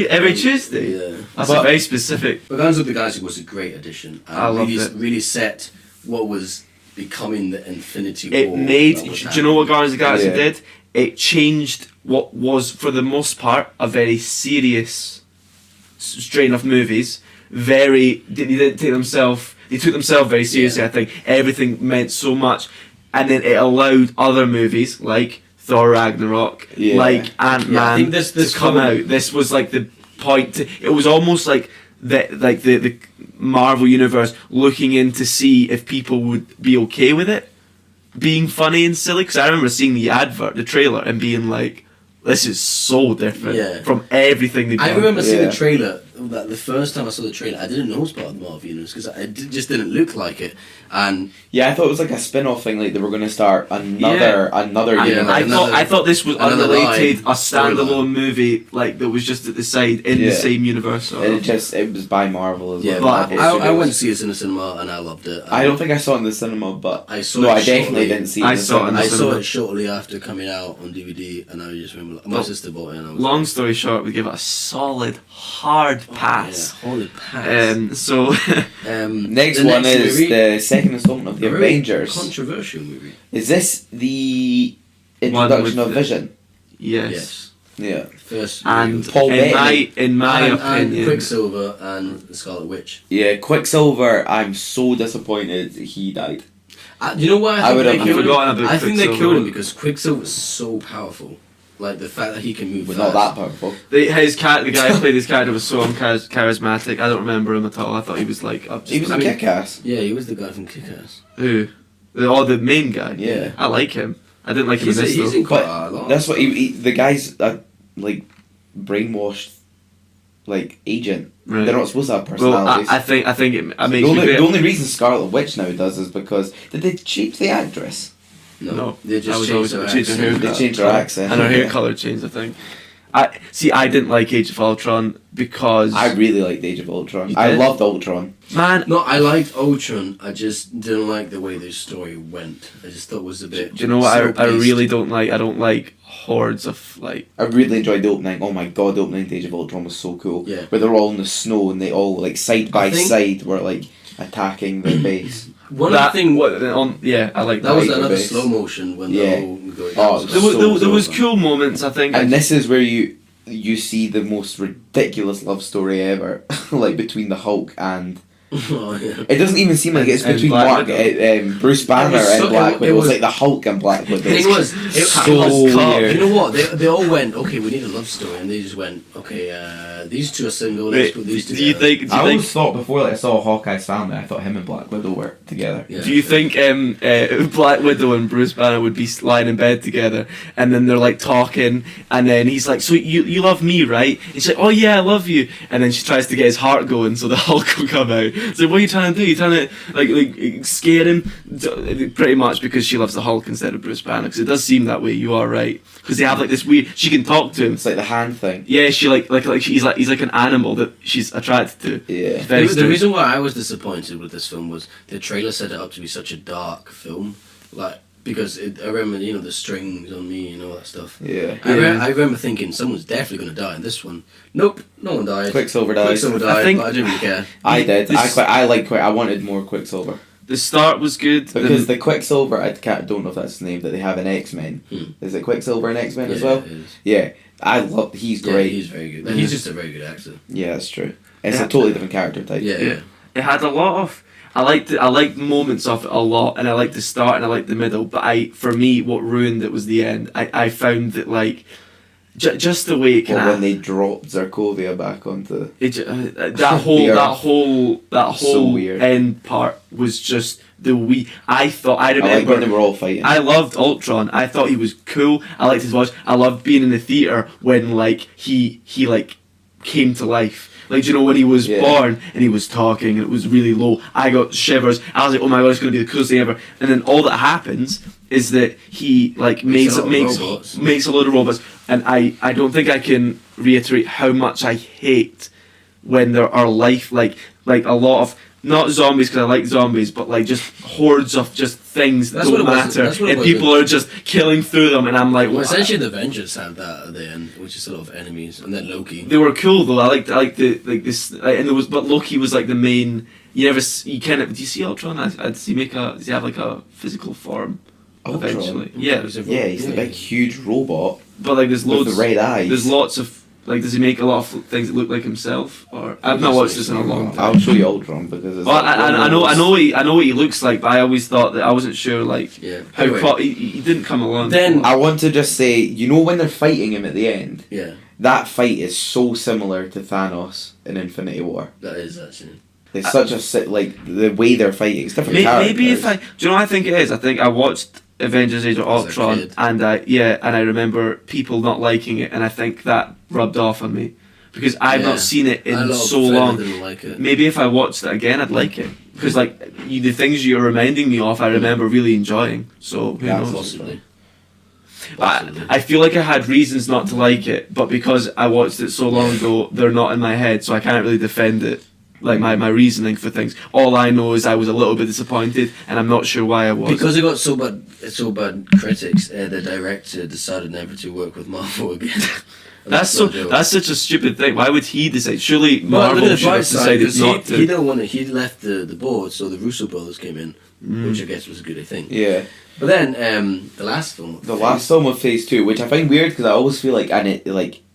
every Tuesday. Yeah. That's But- a very specific. But Guardians of the Galaxy was a great addition. And I loved really, it. really set what was becoming the Infinity It War. made. that was Do you know what Guardians of the Galaxy Yeah. did? It changed what was, for the most part, a very serious strain of movies. They didn't take themselves. They took themselves very seriously. Yeah. I think everything meant so much, and then it allowed other movies like Thor Ragnarok, Yeah. like Ant Yeah, I Man, think this to come film- out. This was like the point. It was almost like the Marvel universe looking in to see if people would be okay with it being funny and silly. Because I remember seeing the trailer, and being like, "This is so different Yeah. from everything they've done." I remember seeing Yeah. the trailer. That the first time I saw the trailer, I didn't know it was part of the Marvel universe because it just didn't look like it. And Yeah, I thought it was like a spin-off thing. Like they were going to start another Yeah, universe. like I thought this was another unrelated, line, a standalone storyline. movie like that was just at the side in the Yeah. same universe. Or, It was by Marvel as yeah, well. but Marvel I went to Studios. see it in the cinema and I loved it. I don't think I saw it in the cinema, but I saw no, it I definitely shortly- didn't see it. I in the saw it in cinema. the I saw cinema. it shortly after coming out on DVD, and I just remember My sister bought it. And I was Long story short, we give it a solid, hard pass. Yeah, holy pass. So Next the one next is movie, the second installment of the a very Avengers. controversial movie. Is this the One introduction with of the- Vision? yes. Yeah. First And movie. Paul in Bettany. my and opinion, Quicksilver and the Scarlet Witch. Yeah, Quicksilver, I'm so disappointed he died. You know why I I would think have they killed forgotten him? about I think they Quicksilver. killed him because Quicksilver is so powerful. Like the fact that he can move But fast. not that powerful. the guy who played his character was so charismatic. I don't remember him at all. I thought he was like He was a kick-ass. Yeah, he was the guy from Kick-Ass. who, the main guy. Yeah. I like him. I didn't like him in this He's though. in quite But a lot. that's what the guy's like brainwashed like agent. Right. They're not supposed to have Well, personalities. I think it the, makes you only, bit- the only reason Scarlet Witch now does is because did they change the actress? No, they I just was changed always their changed her accent. haircut. They changed her accent. and her hair Yeah. color changed. I think. I didn't like Age of Ultron because I really liked Age of Ultron. You I did? loved Ultron. man. No, I liked Ultron. I just didn't like the way the story went. I just thought it was a bit. Do you know what I slow-paced. really don't like? I don't like hordes of like. I really enjoyed the opening. Oh my god, the opening to Age of Ultron was so cool. Yeah. Where they're all in the snow and they all like side by think- side were like attacking the base. One that of the thing. what on yeah I like That was Right, another base. slow motion when Yeah. the whole going. Oh, There was, so there was fun. cool moments. I think. And this is where you see the most ridiculous love story ever, like between the Hulk and. Oh, yeah. It doesn't even seem like it's And between Black Bruce Banner It was and so- Black it Widow. It was was- like the Hulk and Black Widow. The thing was, so was cut. weird. You know what? They all went, okay, we need a love story, and they just went, okay, these two are single. Let's Wait, put these do two you together. think? Do I you think? always thought before I saw Hawkeye's family, I thought him and Black Widow were together. Yeah. Do you think Black Widow and Bruce Banner would be lying in bed together, and then they're like talking, and then he's like, "So you love me, right?" And she's like, "Oh yeah, I love you." And then she tries to get his heart going, so the Hulk will come out. So what are you trying to do? You trying to like scare him? Pretty much because she loves the Hulk instead of Bruce Banner. Because it does seem that way. You are right. Because they have like this weird. She can talk to him. It's like the hand thing. Yeah, she like he's like an animal that she's attracted to. Yeah. It's very The strange. reason why I was disappointed with this film was the trailer set it up to be such a dark film, like because I remember the strings on me and all that stuff. Yeah. I remember thinking someone's definitely going to die in this one. Nope, no one died. Quicksilver dies. Quicksilver died, think- but I didn't really care. I did. This- I wanted more Quicksilver. The start was good. Because the Quicksilver, don't know if that's his name, that they have in X-Men. Is it Quicksilver in X-Men as well? it is. Yeah. He's Yeah, great. he's very good. He's just a very good actor. Yeah, that's true. It's Yeah. a totally different character type. Yeah. Yeah. It had a lot of. I liked moments of it a lot, and I liked the start and I liked the middle. But for me, what ruined it was the end. I found that like, just the way it Or kind when of they dropped Zarkovia back onto... that whole So weird. end part was just the I I like remember. when they were all fighting. I loved Ultron. I thought he was cool. I liked his voice. I loved being in the theater when like he like came to life. Like, do you know, when he was Yeah. born and he was talking and it was really low, I got shivers. I was like, oh my god, it's going to be the coolest thing ever. And then all that happens is that he like makes a lot of robots. a load of robots. And I don't think I can reiterate how much I hate when there are like a lot of, not zombies because I like zombies, but like just hordes of just things that That's don't what it was. matter, That's what it and was. people are just killing through them, and I'm like, Well, "What?" essentially, the Avengers had that at the end, which is sort of enemies, and then Loki. They were cool though. I liked the like this, and there was, but Loki was like the main. You kind of, do you see Ultron? Does he have like a physical form? Ultron? Eventually, yeah. Yeah, he's the big, huge robot But like, there's with loads. the red eyes. There's lots of like. Does he make a lot of things that look like himself? Or I've not watched this in a long time. I'll show you Ultron because it's Well, like I know what he looks like, but I always thought that I wasn't sure like Yeah. how Anyway. he didn't come along. Then- I want to just say, when they're fighting him at the end, Yeah, that fight is so similar to Thanos in Infinity War. that is actually. It's such like the way they're fighting. It's different characters. Maybe if do you know what I think it is? I think I watched Avengers: Age of As a Ultron, kid. and I remember people not liking it, and I think that rubbed off on me because I've Yeah. not seen it A in lot of so friends long. didn't like it. Maybe if I watched it again, I'd like it because like the things you're reminding me of, I remember really enjoying. So who That's knows? Possibly. I feel like I had reasons not to like it, but because I watched it so long ago, they're not in my head, so I can't really defend it. like my reasoning for things. All I know is I was a little bit disappointed, and I'm not sure why I was. Because it got so bad critics, the director decided never to work with Marvel again. That's such a stupid thing. Why would he decide? Surely Well, Marvel look at the should have bright side, decided 'cause not to. he don't want to. He left the board, so the Russo brothers came in, which I guess was a good thing. Yeah. But then the last film, The last film of Phase 2, which I find weird because I always feel like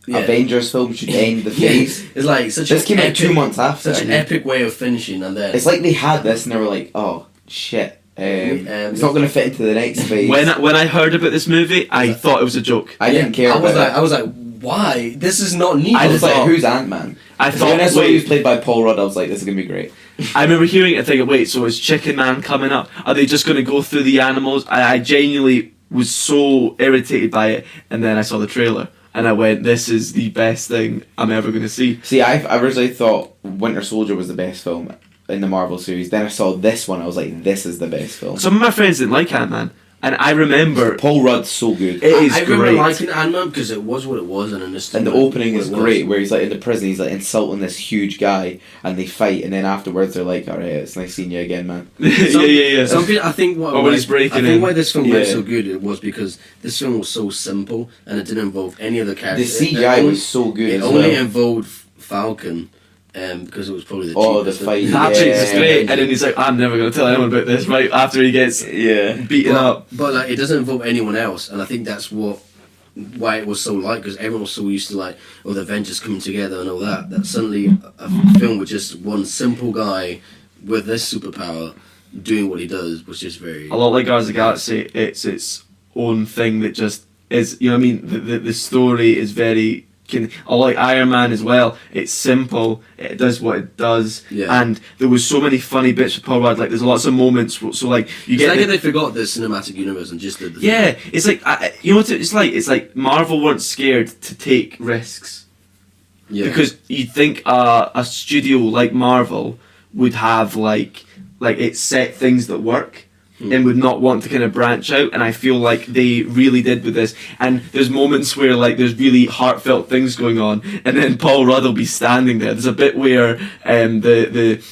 Yeah. Avengers film should end the phase. it's like such This an came out epic, 2 months after. such an epic way of finishing, and then It's like they had this and they were like, oh shit, it's not going to fit into the next phase. When I heard about this movie, I thought it was a joke. I didn't care about it. I was like, why? This is not needed. I was like, thought- who's Ant-Man? I thought, When I saw wait. he was played by Paul Rudd, I was like, this is going to be great. I remember hearing it and thinking, wait, so is Chicken Man coming up? Are they just going to go through the animals? I genuinely was so irritated by it, and then I saw the trailer, and I went, this is the best thing I'm ever going to see. See, I originally thought Winter Soldier was the best film in the Marvel series. Then I saw this one, I was like, this is the best film. Some of my friends didn't like Ant-Man, and I remember Paul Rudd's so good. it is I remember great. liking Ant-Man because it was what it was, and I understood. And the what- opening what is it was. great, where he's like in the prison, he's like insulting this huge guy, and they fight, and then afterwards they're like, alright, it's nice seeing you again, man. yeah. Some people, I think Or when he's breaking I think in. why this film went Yeah. so good it was because this film was so simple and it didn't involve any of the The characters. CGI It was so good It as only well. involved Falcon, because it was probably the Oh, the cheapest. fight. The Haptics is Yeah. great, and then he's like, I'm never going to tell anyone about this, right after he gets Yeah. beaten up. But like, it doesn't involve anyone else, and I think that's why it was so liked, because everyone was so used to like, oh, the Avengers coming together and all that. That suddenly a film with just one simple guy with this superpower doing what he does was just very. A lot like Guardians of the Galaxy, it's its own thing that just is, you know what I mean? The story is very, or like Iron Man as well, it's simple, it does what it does, Yeah. and there was so many funny bits with Paul Rudd, like there's lots of moments, so like, you It's get like the- if they forgot the cinematic universe and just did the yeah, it's like, you know what it's like? It's like Marvel weren't scared to take risks. Yeah. Because you'd think a studio like Marvel would have like it's set things that work and would not want to kind of branch out, and I feel like they really did with this. And there's moments where like there's really heartfelt things going on, and then Paul Rudd will be standing there. There's a bit where the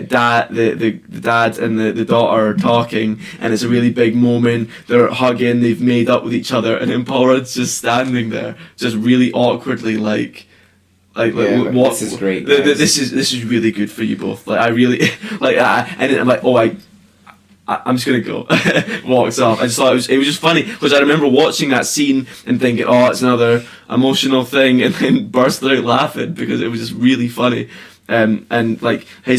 dad and the daughter are talking, and it's a really big moment. They're hugging, they've made up with each other, and then Paul Rudd's just standing there, just really awkwardly like Yeah, but what this is great, guys. this is really good for you both. Like I really like and then I'm like, oh, I'm just gonna go. Walks off. I just thought it was just funny because I remember watching that scene and thinking, oh, it's another emotional thing, and then bursting out laughing because it was just really funny. And like the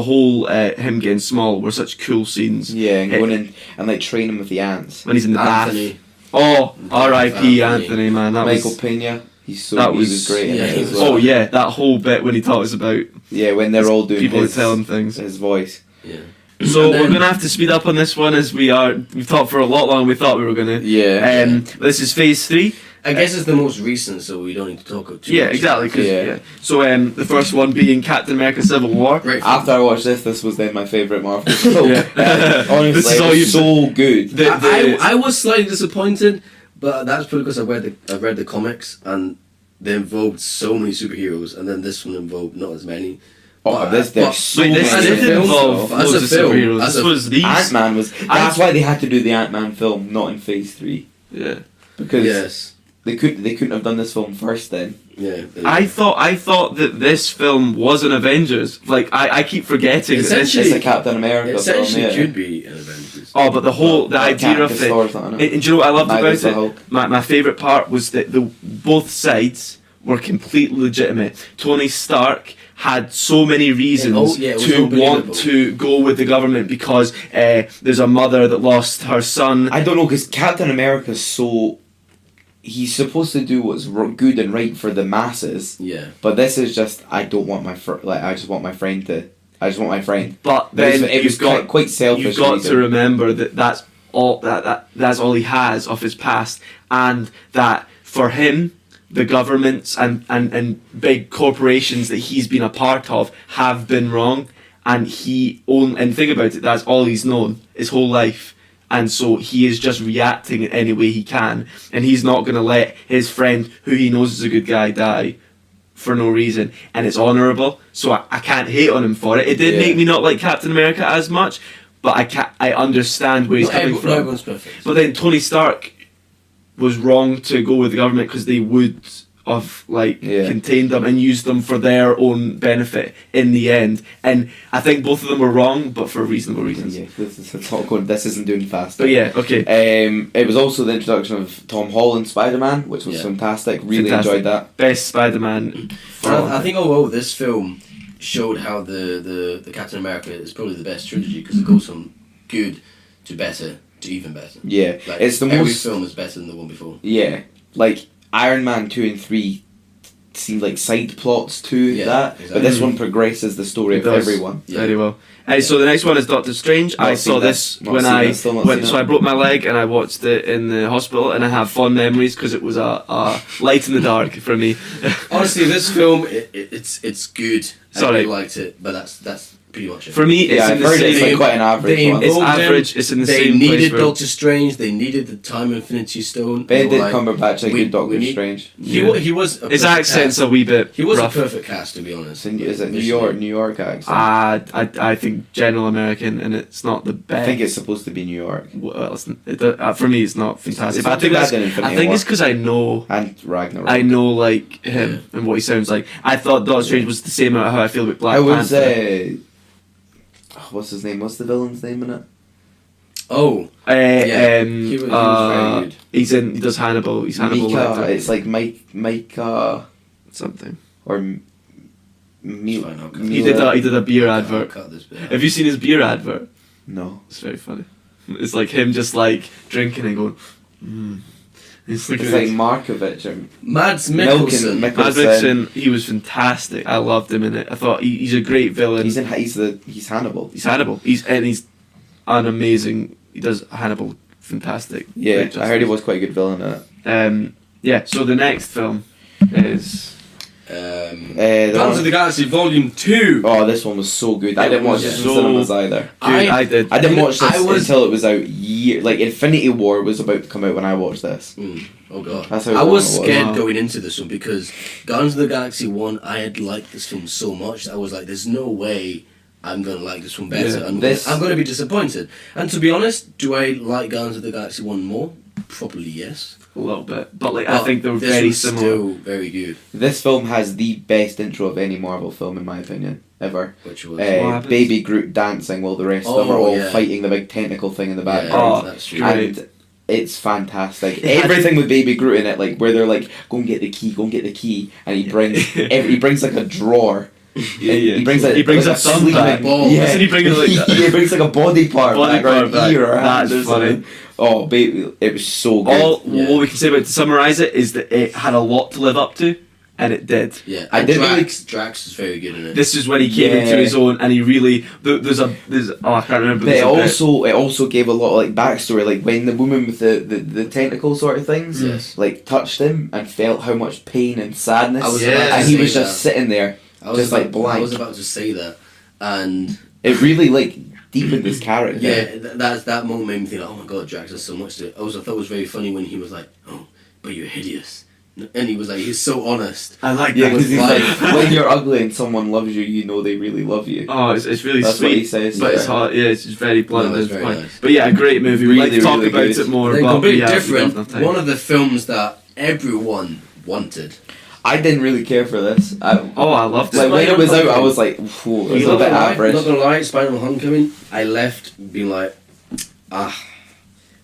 whole him getting small were such cool scenes. Yeah, and going in and like training with the ants. when he's in the Anthony. bath. Oh, R.I.P. Anthony. Anthony, man. That Michael was Pena, he was was- great in yeah, it he as was- well. oh yeah, that whole bit when he talks about Yeah, when they're all doing people his, that tell him things. his voice. Yeah. So And then- we're gonna have to speed up on this one as we've talked for a lot longer than we thought we were gonna. Yeah. This is phase 3. I guess it's the most recent, so we don't need to talk too Yeah, much. exactly. 'Cause, Yeah. yeah. So the first one being Captain America: Civil War. Great. film. After I watched this was then my favourite Marvel film. Yeah. Honestly, This is it all was you've so good. I was slightly disappointed, but that's probably because I read the comics and they involved so many superheroes, and then this one involved not as many. Oh, there's so Wait, many this as a didn't film, involve though, as loads a of film, superheroes. as This a- was these. Ant-Man was. That's why they had to do the Ant-Man film, not in Phase 3, Yeah. because Yes. they couldn't have done this film first then. Yeah. I thought that this film was an Avengers. Like I keep forgetting that this. Essentially- It's a Captain America It essentially film. Yeah. could be an Avengers. Oh, but the idea Captain of it. Thor's not in it. And do you know what I loved Neither about is the it? Hulk. My favourite part was that both sides were completely legitimate. Tony Stark had so many reasons it was to unbelievable. want to go with the government because there's a mother that lost her son. I don't know, because Captain America's so. He's supposed to do what's good and right for the masses, Yeah. but this is just I don't want my I just want my friend to. I just want my friend. But But it's- then it was you've got quite selfish. you've got reason. to remember that that's all he has of his past, and that for him the governments and big corporations that he's been a part of have been wrong, and and think about it, that's all he's known his whole life, and so he is just reacting in any way he can, and he's not going to let his friend, who he knows is a good guy, die for no reason, and it's honourable, so I can't hate on him for it. It did make me not like Captain America as much, but I understand where he's coming from. No, everyone's perfect. But then Tony Stark was wrong to go with the government because they would have contained them and used them for their own benefit in the end. And I think both of them were wrong, but for reasonable reasons. Yeah, this isn't doing fast. But yeah, okay. It was also the introduction of Tom Holland Spider-Man, which was fantastic. Really enjoyed that. Best Spider-Man. I think overall this film showed how the Captain America is probably the best trilogy because it goes from good to better to even better. Yeah, Like, it's the every most. film is better than the one before. Yeah, like Iron Man 2 and 3 seemed like side plots to that, exactly. but this one progresses the story It of does. everyone. Yeah. Very well. So the next one is Doctor Strange. Not I seen saw this. this Not when seen I this. Still not went. seen So it. I broke my leg and I watched it in the hospital, and I have fond memories because it was a light in the dark for me. Honestly, this film it's good. Sorry. I really liked it, but that's pretty much it. For me, it's Yeah, in I've the heard it's same. like quite an average they one. It's involved him, average. It's in the they same place needed where- Doctor Strange. They needed the Time Infinity Stone. They were Benedict like, Cumberbatch, like we- good Doctor we need- Strange. He was. A His perfect accent's cast. a wee bit He was rough. a perfect cast, to be honest. Is it New Visually. York accent? I think general American, and it's not the I best. think it's supposed to be New York. Well, for me, it's not fantastic. It's But not I think too bad that's. in Infinity I think War. it's because I know. And Ragnarok. I know like him and what he sounds like. I thought Doctor Strange was the same about how I feel about Black I was. Panther. What's his name? What's the villain's name in it? Oh, He was very good. He's in. He does Hannibal. He's Hannibal Mika. Lecter. It's like Micah Something. or It's fine, I'll cut He did a. He did a beer I'll advert. cut this bit out. Have you seen his beer advert? No. It's very funny. It's like him just like drinking and going. He's looking It's at like his- Mads Markovich or Mikkelsen. Mads Mikkelsen, he was fantastic. I loved him in it. I thought he's a great villain. He's Hannibal. He's Hannibal. He's an amazing. He does Hannibal fantastic. Yeah, Great I heard he justice. was quite a good villain in it. Yeah. So the next film is. The Guardians one- of the Galaxy Volume 2. Oh, this one was so good. I didn't watch this in so- cinemas either. I did. I didn't watch this I was- until it was out like Infinity War was about to come out when I watched this. Oh god. That's how I was long it was. scared Wow. going into this one because Guardians of the Galaxy 1, I had liked this film so much that I was like, there's no way I'm going to like this one better. Yeah, I'm going to be disappointed. And to be honest, do I like Guardians of the Galaxy 1 more? Probably yes. A little bit, but I think they're this very was similar. still very good. This film has the best intro of any Marvel film, in my opinion, ever. Which was... What happens? Baby Groot dancing while the rest of them are Oh, all yeah. fighting the big tentacle thing in the yeah, background. that's true. great. And it's fantastic. It had- Everything with Baby Groot in it, like where they're like, go and get the key, and he brings he brings like a drawer. Yeah, yeah. He brings a thumb sleeve- back. Balls. Yeah, Doesn't he bring it like that? he brings like a body part Body back, or part an back. ear or a That hand or is funny. something. Oh, baby, it was so good. What we can say about it, to summarise it is that it had a lot to live up to, and it did. Yeah, I and did really- Drax is very good in it. This is when he came into his own, and he really there's I can't remember. But there's a bit- it also gave a lot of like backstory, like when the woman with the tentacle sort of things, Yes. like touched him and felt how much pain and sadness, I was about to and he say was just that. sitting there, I was just about, like blank. I was about to say that, and It really like deepened his character. yeah, that moment made me think, like, oh my god, Drax has so much to it. I thought it was very funny when he was like, oh, but you're hideous, and he was like, he's so honest. I like Yeah, that. because he's Like- like, when you're ugly and someone loves you, you know they really love you. Oh, it's really That's sweet. what he says. But it's yeah. hard. Yeah, it's just very blunt. No, it's and very fine. nice. But yeah, a great movie. We'd like to Really, talk really about good. it more. Then but completely we don't different. have time. One of the films that everyone wanted. I didn't really care for this. I loved it. like when it was out, I Homecoming. was like, whew, it was Not a bit gonna lie, average. Not gonna lie, Spider-Man: Homecoming. I left being like,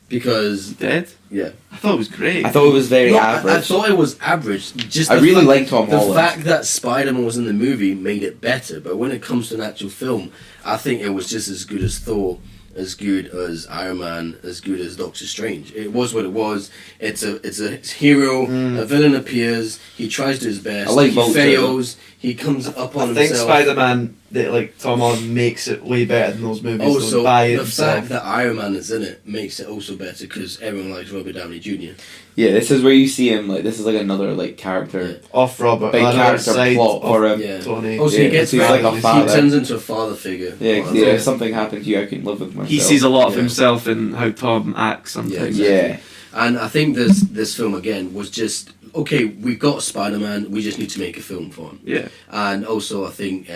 because Dead. yeah. I thought it was great. I thought it was very No, average. I thought it was average. Just I the really fact- like Tom The Holland. fact that Spider-Man was in the movie made it better, but when it comes to an actual film, I think it was just as good as Thor, as good as Iron Man, as good as Doctor Strange. It was what it was. It's a hero. A villain appears. He tries to do his best. I like he Vulture, fails. He comes up on I think himself. Spider-Man, that like Tom Holland makes it way better than those movies. Also, by the himself. fact that Iron Man is in it makes it also better because everyone likes Robert Downey Jr. Yeah, this is where you see him. Like this is like another like character, off Robert, big another character side plot of for him. Yeah. Tony. Also, Yeah, he gets he's back, like a he father. turns into a father figure. Yeah, Oh, yeah. that's If something happened to you, I can live with myself. He sees a lot of Yeah. himself in how Tom acts sometimes. Yeah, exactly. Yeah, And I think this film again was just okay, we've got Spider-Man, we just need to make a film for him. Yeah. And also, I think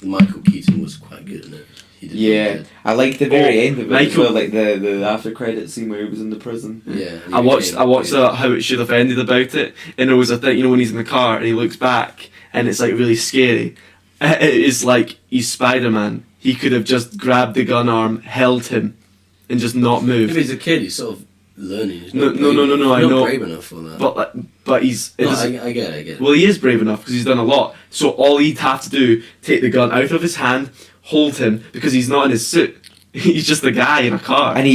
Michael Keaton was quite good in it. He did really good. I liked the very end of it as Michael- well, like the after credit scene where he was in the prison. Yeah. and he I watched became- how it should have ended about it, and there was a thing, when he's in the car and he looks back, and it's like really scary. It is like he's Spider-Man. He could have just grabbed the gun arm, held him, and just not If moved. he's a kid, he's sort of learning. He's No, not no, brave no, no, enough. I He's know. not brave enough for that. But he's. It No, doesn't- I get it. well, he is brave enough because he's done a lot. So all he'd have to do, take the gun out of his hand, hold him, because he's not in his suit. He's just a guy in a car. And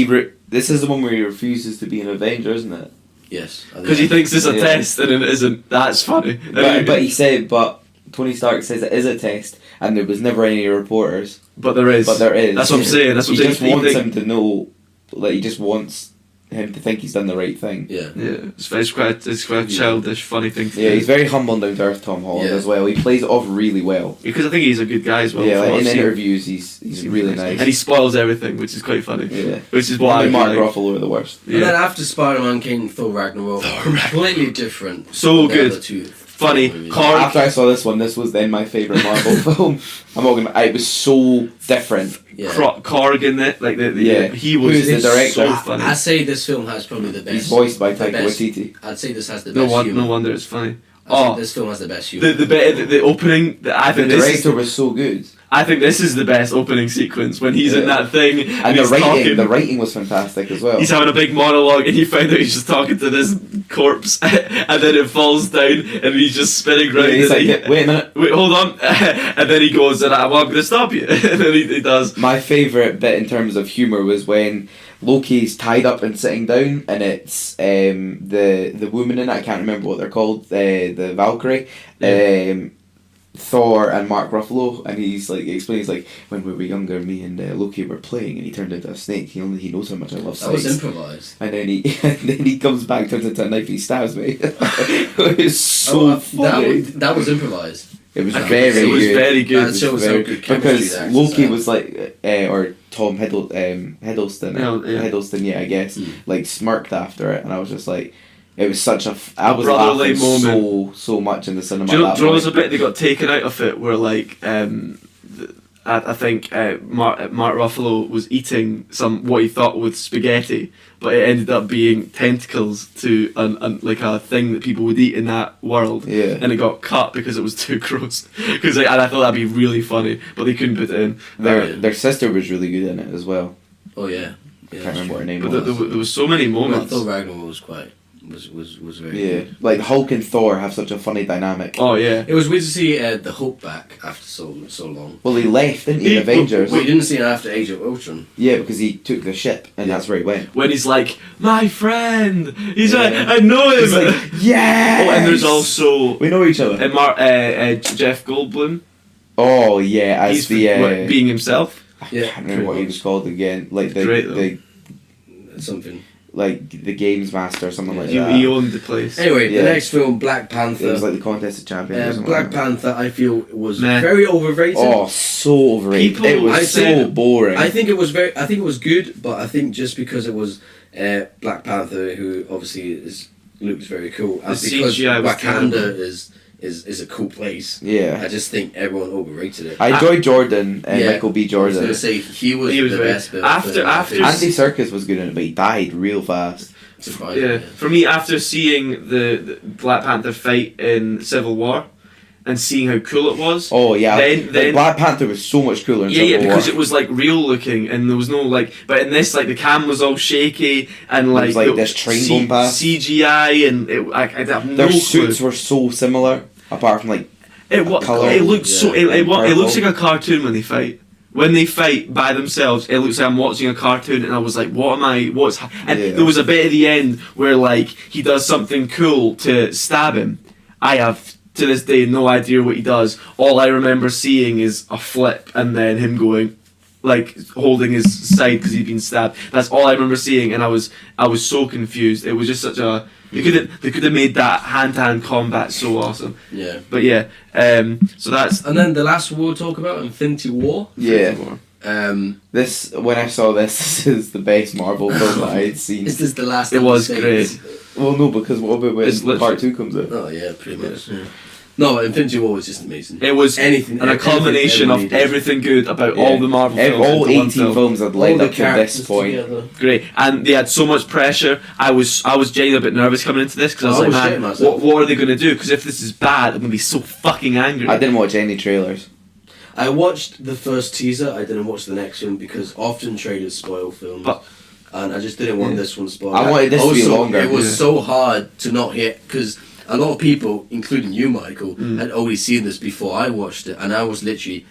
this is the one where he refuses to be an Avenger, isn't it? Yes. I think Because he that's- thinks it's a Yeah. test and it isn't. That's funny. But Tony Stark says it is a test, and there was never any reporters. But there is. But there is. That's what I'm saying. That's what he I'm just saying. wants He him to know, like he just wants him to think he's done the right thing. Yeah. Yeah, it's quite a childish, funny thing to Yeah, do. he's very humble and down to earth, Tom Holland, Yeah. as well. He plays it off really well. Because I think he's a good guy as well. Yeah, from like what in I've seen. interviews, he's really nice. And he spoils everything, which is quite funny. Yeah. Which is why Him and Mark like, Ruffalo are the worst. And then yeah. after Spider-Man came Thor Ragnarok. Completely different. So than the good. other two Funny. movies. Korg. After I saw this one, this was then my favourite Marvel film. I'm not gonna. It was so different. Yeah. Korg in it, like the Yeah. he was Who's the director? so funny. I'd say this film has probably the best. He's voiced by the Taika best- Waititi. I'd say this has the No best humor. wonder it's funny. I think Oh, this film has the best humor. the opening. I The think this is, director was so good, I think this is the best opening sequence when he's in Yeah. that thing and he's talking. the writing was fantastic as well. He's having a big monologue, and you find out he's just talking to this corpse, and then it falls down, and he's just spinning Yeah, round. he's and like, wait a minute. wait, hold on, and then he goes, "And I'm going to stop you," and then he does. My favourite bit in terms of humour was when Loki's tied up and sitting down, and it's the woman in it, I can't remember what they're called, the Valkyrie, Thor and Mark Ruffalo, and he's like explains like when we were younger, me and Loki were playing, and he turned into a snake. He knows how much I love that was snakes. improvised. And then he comes back, turns into a knife, he stabs me. It's so funny. That was improvised. It was It very was good. very good. That shows how Very- good chemistry because the actors Loki have. was like, or Tom Hiddleston, Yeah. Hiddleston, yeah, I guess, Mm. like smirked after it, and I was just like, it was such a. I was brotherly laughing so much in the cinema. Do you know, at that do you know there's a point. bit they got taken out of it where like I think Mark Ruffalo was eating what he thought was spaghetti, but it ended up being tentacles to like a thing that people would eat in that world. Yeah. And it got cut because it was too gross. And I thought that'd be really funny, but they couldn't put it in. Their sister was really good in it as well. Oh yeah. I can't remember what her name But was. there was so many moments. Thor Ragnarok was very Yeah, good. like Hulk and Thor have such a funny dynamic. Oh yeah. It was weird to see the Hulk back after so long. Well, he left, didn't he? in Avengers. We didn't see it after Age of Ultron. Yeah, because he took the ship, and Yeah. that's where he went. When he's like, my friend, he's like, Yeah. I know him. He's like, yeah. Oh, and there's also we know each other. Jeff Goldblum. Oh yeah, as He's the being himself. I Yeah, can't remember what he pretty was called again. Like Great, though. the Something. like the games master or something like He that. owned the place. Anyway, Yeah. the next film, Black It Panther. was like the contest of champions. or something Black like that. Panther, I feel was Meh. very overrated. Oh, so overrated. People- it was I so said- boring. I think it was good, but I think just because it was Black Panther, who obviously looks very cool, and The because CGI was Wakanda terrible. is a cool place. yeah. I just think everyone overrated it. I enjoyed Jordan and Yeah, Michael B. I was Jordan. gonna say he was the very- best bit. after- Andy Serkis was good in it, but he died real fast. Yeah, for me, after seeing the Black Panther fight in Civil War, and seeing how cool it was. Oh yeah, Then- like, Black Panther was so much cooler in Yeah, Civil because War. it was like real looking, and there was no like. But in this, like the cam was all shaky, and like was, like, this train going past. CGI, and I have no Their clue. suits were so similar, apart from like colour. It looks so. Yeah, It looks purple. like a cartoon when they fight. When they fight by themselves, it looks like I'm watching a cartoon, and I was like, "What am I? What's?" And Yeah. there was a bit at the end where like he does something cool to stab him. I have to this day no idea what he does. All I remember seeing is a flip and then him going, like holding his side because he'd been stabbed. That's all I remember seeing, and I was so confused. It was just such a they could have made that hand-to-hand combat so awesome. Yeah. But yeah, so that's And then the last we'll talk about, Infinity War. Yeah. This When I saw this, this is the best Marvel film that I had seen. is the last. It of the was Saints. great. Well, no, because what about when It's literally- part 2 comes out? Oh yeah, pretty much. Yeah. No, Infinity War was just amazing. It was anything, and a culmination of everything they did. everything good about Yeah. all the Marvel films. All into one 18 film. films had All led the up to this characters point. together. Great, and they had so much pressure. I was genuinely a bit nervous coming into this because I was Oh, like, shit, man, myself. what are they going to do? Because if this is bad, I'm going to be so fucking angry. I didn't watch any trailers. I watched the first teaser. I didn't watch the next one because often trailers spoil films. But- and I just didn't want this one spoiled. I wanted this to be longer. It was Yeah. so hard to not hear because a lot of people, including you, Michael, had already seen this before I watched it, and I was literally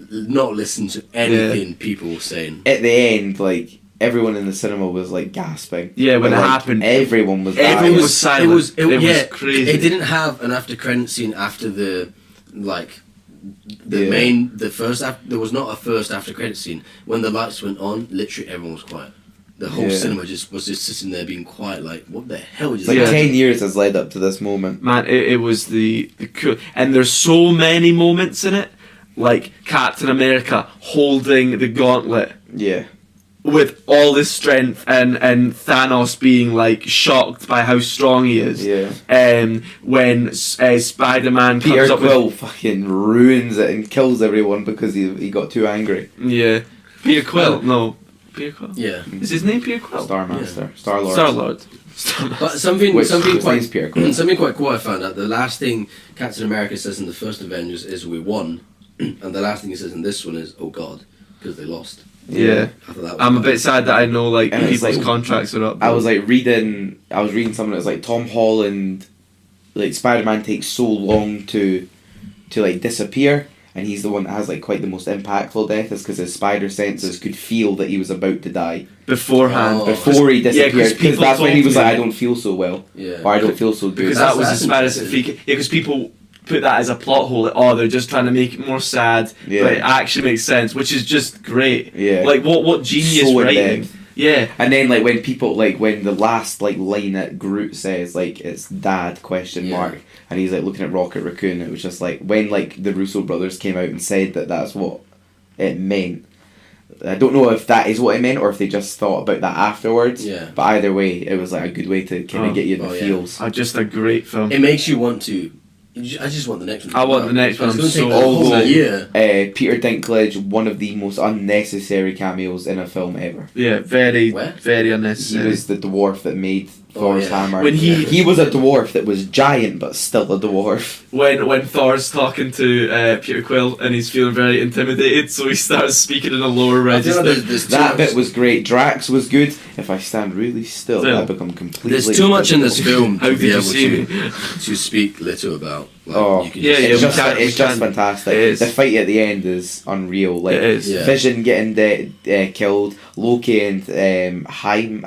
not listening to anything people were saying. At the end, like, everyone in the cinema was, like, gasping. Yeah, when But, it like, everyone everyone was Everyone dying. was silent. It was crazy. It didn't have an after credit scene after the Yeah. there was not a first after credit scene. When the lights went on, literally everyone was quiet. The whole Yeah. cinema was just sitting there being quiet, like, what the hell is It's like Yeah. 10 years has led up to this moment. Man, it was the cool, and there's so many moments in it, like Captain America holding the gauntlet Yeah. with all his strength, and Thanos being like shocked by how strong he is. Yeah. When Spider-Man Peter comes up Quill fucking ruins it and kills everyone because he got too angry. with Peter Quill. No, Peter Quill. Yeah. Is his name Peter Quill? Star Master. Star Lord. Star Lord. But something His name's quite Peter Quill. something quite cool I found out. The last thing Captain America says in the first Avengers is "we won," and the last thing he says in this one is "oh God," because they lost. Yeah. I thought that was I'm a quite- bit sad that I know like And it's people's like- contracts are up. I was reading something that was like Tom Holland, like Spider-Man takes so long to like disappear, and he's the one that has like quite the most impactful death is because his spider senses could feel that he was about to die beforehand. Oh. before he 'cause disappeared, because people that's when he told was like, me- I don't feel so well, Yeah. or I don't feel so good. Because That's- that was that's as bad as it interesting. Yeah, because people put that as a plot hole. Like, oh, they're just trying to make it more sad, Yeah. but it actually makes sense, which is just great. Yeah. Like what genius So in writing. depth. Yeah. And then like when people like when the last like line that Groot says like it's Dad ? Yeah. And he's like looking at Rocket Raccoon, it was just like when like the Russo brothers came out and said that that's what it meant. I don't know if that is what it meant or if they just thought about that afterwards. Yeah. But either way, it was like a good way to kind of Oh. get you in the Oh, yeah. feels. Just a great film. It makes you want to. I just want the next one. I want the next one. It's I'm going to take so a whole excited. year. Peter Dinklage, one of the most unnecessary cameos in a film ever. Yeah, very Where? very He unnecessary. was the dwarf that made Oh, Thor's yeah. hammer. When he- was a dwarf that was giant but still a dwarf. When Thor's talking to Peter Quill and he's feeling very intimidated, so he starts speaking in a lower I feel register. like there's too That much- bit was great. Drax was good. If I stand really still, Still. I become completely. There's too much in this invisible. film How to did be you able see me? to speak little about. Like, Oh, you can yeah, just, yeah, It's we just, can't- we it's just can't- fantastic. it is. The fight at the end is unreal. Like It is. Yeah. Vision getting killed, Loki and Heim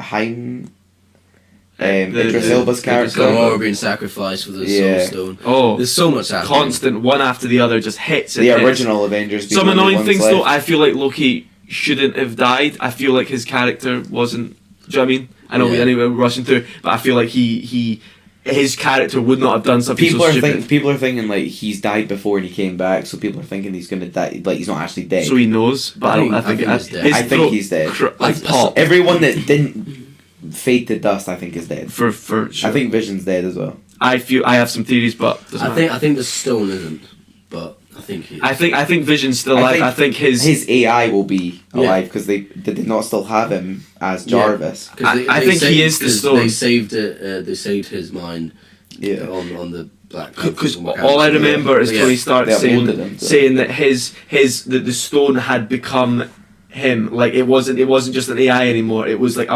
Idris Elba's character. Gamora being sacrificed for the Yeah. Soul Stone. Oh, There's so much happening. constant one after the other just hits and The hits. original Avengers. being Some the only annoying ones things left. though. I feel like Loki shouldn't have died. I feel like his character wasn't. Do you know what I mean? I know Yeah. anyway we're rushing through, but I feel like his character would not have done something People so are stupid. people are thinking like he's died before and he came back, so people are thinking he's gonna die. Like he's not actually dead. So he knows, but I think he's dead. his I think throat he's dead. like pop Everyone that didn't fade to dust, I think, is dead. for sure. I think Vision's dead as well. I have some theories, but doesn't matter. I think the stone isn't, but I think he is. I think Vision's still alive. I think his AI will be Yeah. alive because did they not still have him as Jarvis? 'Cause I think he is the 'cause stone. They saved it. They saved his mind. Yeah. On the Black. because Panther all I Wakanda. remember is Yeah. Tony Stark They saying uploaded him, so- that the stone had become him. Like it wasn't just an AI anymore. It was like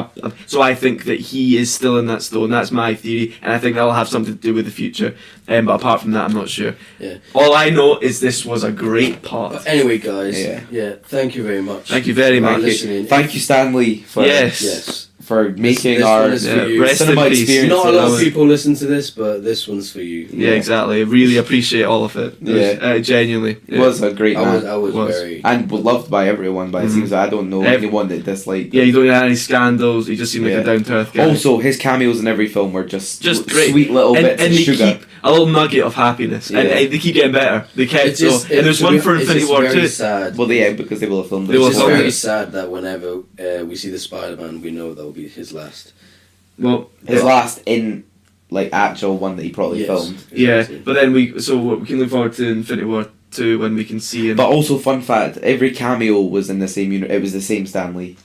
so I think that he is still in that stone. That's my theory, and I think that'll have something to do with the future. But apart from that, I'm not sure. Yeah. All I know is this was a great part. But anyway, guys. Yeah. Thank you very much. Thank you very for much. listening. Thank you, Stanley, for Yes. Yes. for making this our one is for you. Rest in cinema peace. experience. Not a lot of was- people listen to this, but this one's for you. Yeah, exactly. I really appreciate all of it. It was, genuinely. Yeah. Was a great man. I was Was. very. And loved by everyone, but it seems like I don't know anyone that disliked Yeah, him. you don't have any scandals. You just seem like Yeah. a down to earth guy. Also, his cameos in every film were just great. sweet little and, bits and of they sugar. keep a little nugget of happiness, Yeah. and they keep getting better. They kept It's just, and there's one for Infinity War very too. sad. Well, yeah, because they will have filmed They it. will It's just film very it. sad that whenever we see the Spider-Man, we know that will be his last. Well, His last in like actual one that he probably Yes. filmed. yeah, Exactly. but then we can look forward to Infinity War 2 when we can see him. But also, fun fact: every cameo was in the same unit. It was the same Stan Lee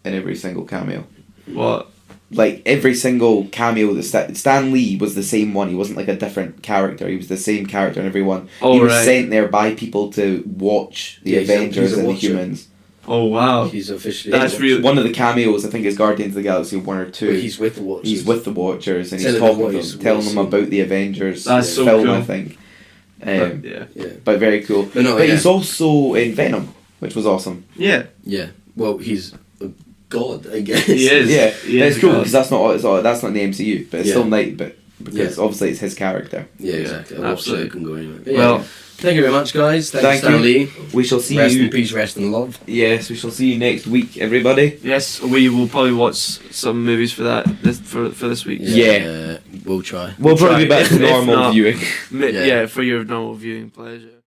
in every single cameo. What? Like every single cameo that Stan Lee was the same one. He wasn't like a different character. He was the same character in every one. Oh, he was right. sent there by people to watch the Yeah, he's a Avengers and the watcher. Humans. Oh wow. He's officially. That's really- One of the cameos, I think, is Guardians of the Galaxy 1 or 2. But he's with the Watchers. He's with the Watchers and he's Telling them talking what to he's- them, what telling he's them seen. about the Avengers That's so film, cool. I think. But, yeah. Yeah. But very cool. But no, yeah. he's also in Venom, which was awesome. Yeah. Yeah. Well, he's a god, I guess. He is. Yeah, He but is it's cool God. because that's not in the MCU, but it's Yeah. still nice. But because Yeah. obviously it's his character. Yeah, Yeah, exactly. I watched it. absolutely. It can go anywhere. But yeah. Well, Thank you very much, guys. Thank you, Thank Stan you. Lee. We shall see Rest you. in peace, rest in love. Yes, we shall see you next week, everybody. yes, we will probably watch some movies for that for this week. Yeah. We'll try. We'll probably be Try. back to If normal not- viewing. Yeah. Yeah. For your normal viewing pleasure.